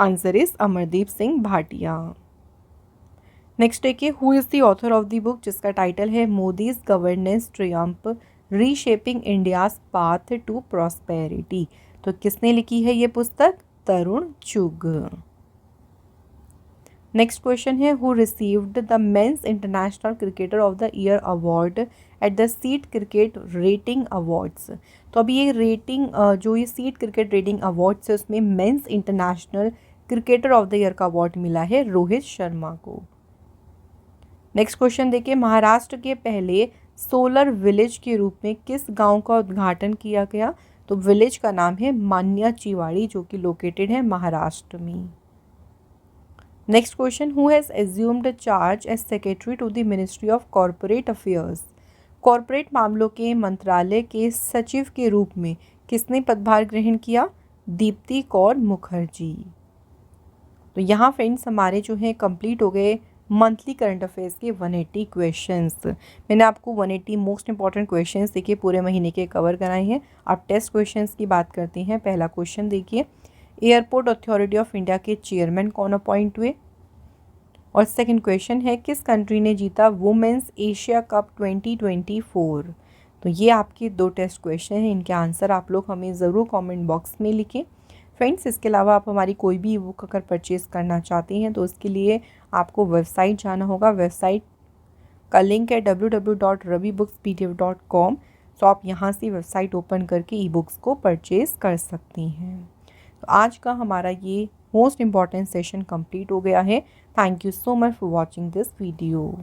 Answer is Amardeep Singh Bhatia. Next देखिए, who is the author of the book जिसका टाइटल है Modi's governance triumph reshaping India's path to prosperity? तो किसने लिखी है ये पुस्तक? तरुण चुग। नेक्स्ट क्वेश्चन है, who received the men's international cricketer of the year award at the CEAT cricket rating awards? तो अभी ये रेटिंग जो ये सीट क्रिकेट रेटिंग अवार्ड्स है उसमें men's international cricketer of the year का अवार्ड मिला है रोहित शर्मा को। नेक्स्ट क्वेश्चन देखिए, महाराष्ट्र के पहले सोलर विलेज के रूप में किस गांव का उद्घाटन किया गया? तो विलेज का नाम है मान्याचीवाड़ी जो कि लोकेटेड है महाराष्ट्र में। Next question, who has assumed charge as secretary to the ministry of corporate affairs? Corporate मामलों के मंत्रालय के सचिव के रूप में किसने पदभार ग्रहण किया? दीप्ति कौर मुखर्जी। तो यहाँ फ्रेंड्स हमारे जो हैं कंप्लीट हो गए मंथली करंट अफेयर्स के 180 क्वेश्चंस। मैंने आपको 180 मोस्ट इंपॉर्टेंट क्वेश्चंस देखिए पूरे महीने के कवर कराए हैं। अब टेस्ट क्वेश्चंस की बात करते हैं। पहला क्वेश्चन देखिए, एयरपोर्ट अथॉरिटी ऑफ इंडिया के चेयरमैन कौन अपॉइंट हुए? और सेकंड क्वेश्चन है, किस कंट्री ने जीता वुमेंस एशिया कप 2024? तो ये आपके 2 टेस्ट क्वेश्चन हैं, इनके आंसर आप लोग हमें ज़रूर कमेंट बॉक्स में लिखें। फ्रेंड्स इसके अलावा आप हमारी कोई भी बुक अगर परचेज़ करना चाहते हैं तो उसके लिए आपको वेबसाइट जाना होगा। वेबसाइट का लिंक है www.ravibookspdf.com। सो आप यहाँ से वेबसाइट ओपन करके ई बुक्स को परचेज़ कर सकती हैं। तो आज का हमारा ये मोस्ट इम्पॉर्टेंट सेशन कंप्लीट हो गया है। Thank you so much for watching this video.